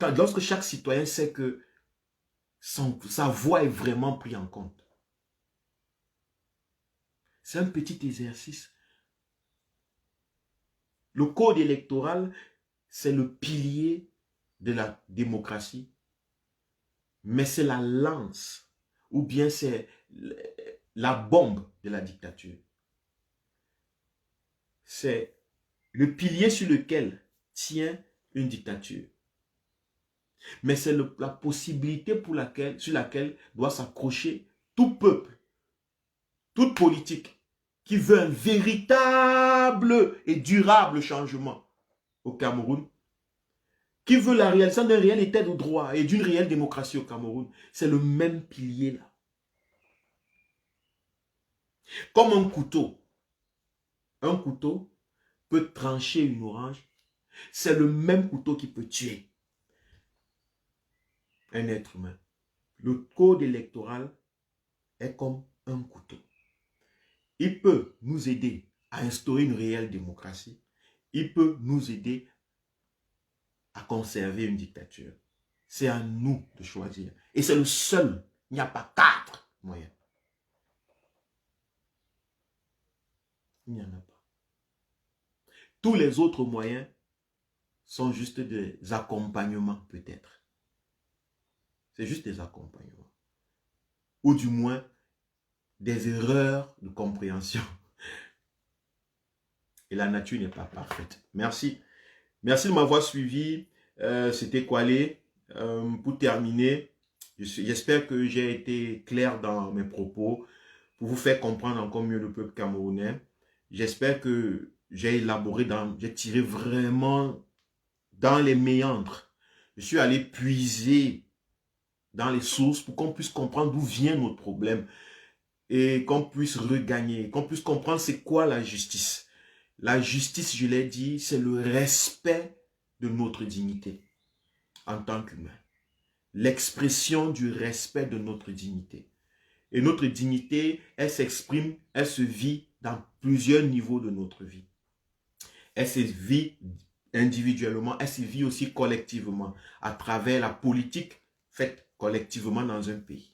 Speaker 1: lorsque chaque citoyen sait que sa voix est vraiment prise en compte. C'est un petit exercice. Le code électoral, c'est le pilier de la démocratie, mais c'est la lance, ou bien c'est la bombe de la dictature. C'est le pilier sur lequel tient une dictature. Mais c'est la possibilité sur laquelle doit s'accrocher tout peuple, toute politique qui veut un véritable et durable changement au Cameroun, qui veut la réalisation d'un réel état de droit et d'une réelle démocratie au Cameroun. C'est le même pilier là. Comme un couteau peut trancher une orange, c'est le même couteau qui peut tuer un être humain. Le code électoral est comme un couteau. Il peut nous aider à instaurer une réelle démocratie. Il peut nous aider à conserver une dictature. C'est à nous de choisir. Et c'est le seul. Il n'y a pas 4 moyens. Il n'y en a pas. Tous les autres moyens sont juste des accompagnements peut-être. C'est juste des accompagnements. Ou du moins, des erreurs de compréhension. Et la nature n'est pas parfaite. Merci. Merci de m'avoir suivi. C'était Kwale. Pour terminer, j'espère que j'ai été clair dans mes propos pour vous faire comprendre encore mieux le peuple camerounais. J'espère que j'ai élaboré, j'ai tiré vraiment dans les méandres. Je suis allé puiser dans les sources pour qu'on puisse comprendre d'où vient notre problème et qu'on puisse regagner, qu'on puisse comprendre c'est quoi la justice. La justice, je l'ai dit, c'est le respect de notre dignité en tant qu'humain. L'expression du respect de notre dignité. Et notre dignité, elle s'exprime, elle se vit dans plusieurs niveaux de notre vie. Elle se vit individuellement, elle se vit aussi collectivement à travers la politique faite collectivement dans un pays.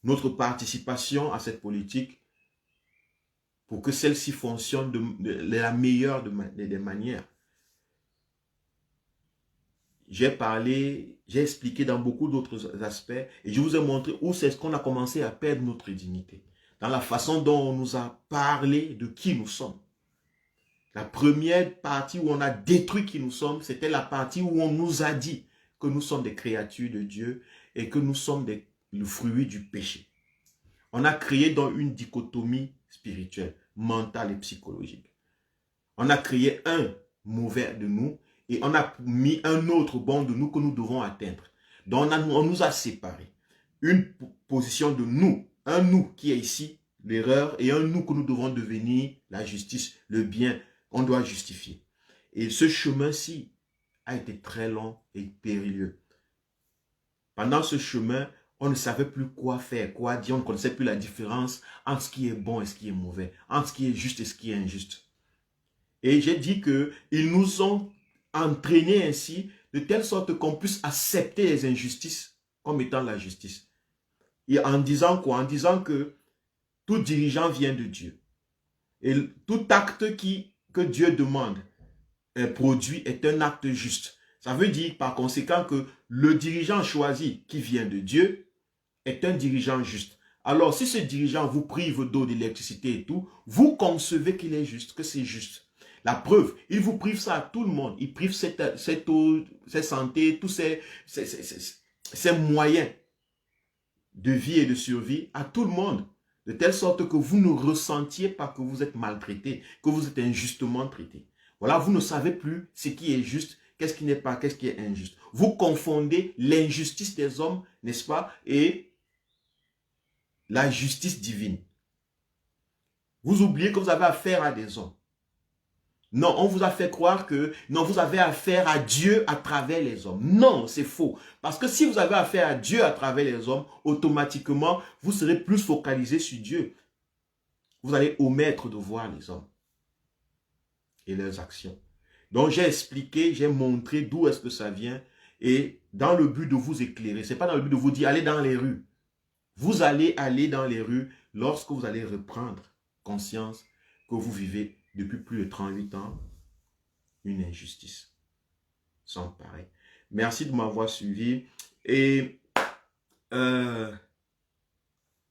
Speaker 1: notre participation à cette politique pour que celle-ci fonctionne de la meilleure des manières. J'ai parlé, j'ai expliqué dans beaucoup d'autres aspects et je vous ai montré où c'est ce qu'on a commencé à perdre notre dignité. Dans la façon dont on nous a parlé de qui nous sommes. La première partie où on a détruit qui nous sommes, c'était la partie où on nous a dit que nous sommes des créatures de Dieu et que nous sommes le fruit du péché. On a créé donc une dichotomie spirituelle, mentale et psychologique. On a créé un mauvais de nous et on a mis un autre bon de nous que nous devons atteindre. Donc on nous a séparés. Une position de nous, un nous qui est ici, l'erreur, et un nous que nous devons devenir la justice, le bien, on doit justifier. Et ce chemin-ci a été très long et périlleux. Pendant ce chemin, on ne savait plus quoi faire, quoi dire, on ne connaissait plus la différence entre ce qui est bon et ce qui est mauvais, entre ce qui est juste et ce qui est injuste. Et j'ai dit qu'ils nous ont entraînés ainsi, de telle sorte qu'on puisse accepter les injustices comme étant la justice. Et en disant quoi? En disant que tout dirigeant vient de Dieu. Et tout acte que Dieu demande, produit, est un acte juste. Ça veut dire par conséquent que le dirigeant choisi qui vient de Dieu est un dirigeant juste. Alors si ce dirigeant vous prive d'eau, d'électricité et tout, vous concevez qu'il est juste, que c'est juste. La preuve, il vous prive ça à tout le monde. Il prive cette eau, cette santé, tous ces moyens de vie et de survie à tout le monde. De telle sorte que vous ne ressentiez pas que vous êtes maltraité, que vous êtes injustement traité. Voilà, vous ne savez plus ce qui est juste, qu'est-ce qui n'est pas, qu'est-ce qui est injuste. Vous confondez l'injustice des hommes, n'est-ce pas, et la justice divine. Vous oubliez que vous avez affaire à des hommes. Non, on vous a fait croire que non, vous avez affaire à Dieu à travers les hommes. Non, c'est faux. Parce que si vous avez affaire à Dieu à travers les hommes, automatiquement, vous serez plus focalisé sur Dieu. Vous allez omettre de voir les hommes et leurs actions. Donc, j'ai expliqué, j'ai montré d'où est-ce que ça vient et dans le but de vous éclairer. Ce n'est pas dans le but de vous dire, allez dans les rues. Vous allez aller dans les rues lorsque vous allez reprendre conscience que vous vivez depuis plus de 38 ans une injustice sans pareil. Merci de m'avoir suivi. Et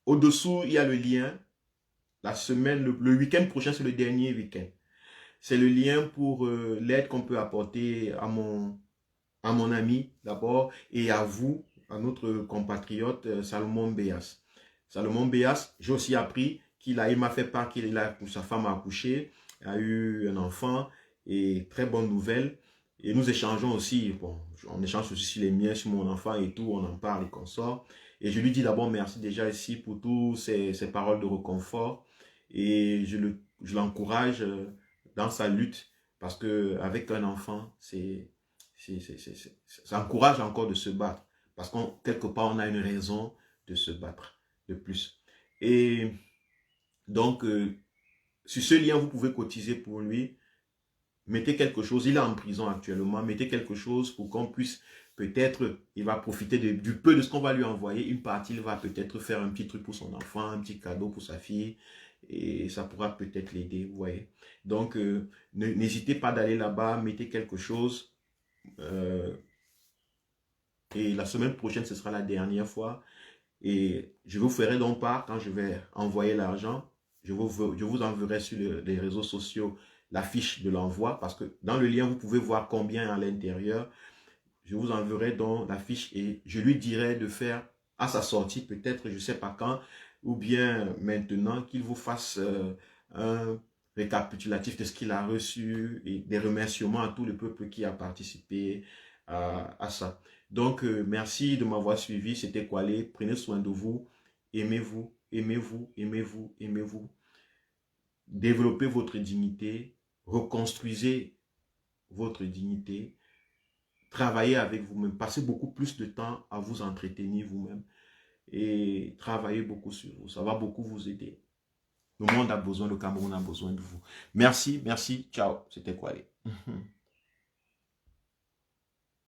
Speaker 1: au-dessous, il y a le lien. La semaine, le week-end prochain, c'est le dernier week-end. C'est le lien pour l'aide qu'on peut apporter à mon ami d'abord et à vous, à notre compatriote Salomon Béas. Salomon Béas, j'ai aussi appris il m'a fait part sa femme a accouché, a eu un enfant et très bonne nouvelle. Et nous échangeons aussi, bon, on échange aussi sur les miens, sur mon enfant et tout, on en parle et qu'on sort. Et je lui dis d'abord merci déjà ici pour toutes ces paroles de réconfort. Et je l'encourage dans sa lutte parce qu'avec un enfant, ça encourage encore de se battre. Parce que quelque part, on a une raison de se battre de plus. Et donc, sur ce lien, vous pouvez cotiser pour lui. Mettez quelque chose, il est en prison actuellement, mettez quelque chose pour qu'on puisse, peut-être, il va profiter du peu de ce qu'on va lui envoyer. Une partie, il va peut-être faire un petit truc pour son enfant, un petit cadeau pour sa fille. Et ça pourra peut-être l'aider, vous voyez. Donc, n'hésitez pas d'aller là-bas, mettez quelque chose. Et la semaine prochaine, ce sera la dernière fois. Et je vous ferai donc part, quand je vais envoyer l'argent, je vous enverrai sur les réseaux sociaux la fiche de l'envoi, parce que dans le lien, vous pouvez voir combien à l'intérieur. Je vous enverrai donc la fiche et je lui dirai de faire à sa sortie, peut-être, je ne sais pas quand, ou bien maintenant, qu'il vous fasse un récapitulatif de ce qu'il a reçu et des remerciements à tout le peuple qui a participé à ça. Donc, merci de m'avoir suivi. C'était Kwale. Prenez soin de vous. Aimez-vous, aimez-vous, aimez-vous, aimez-vous. Développez votre dignité. Reconstruisez votre dignité. Travaillez avec vous-même. Passez beaucoup plus de temps à vous entretenir vous-même. Et travaillez beaucoup sur vous. Ça va beaucoup vous aider. Le monde a besoin, le Cameroun a besoin de vous. Merci, merci. Ciao. C'était Kwale.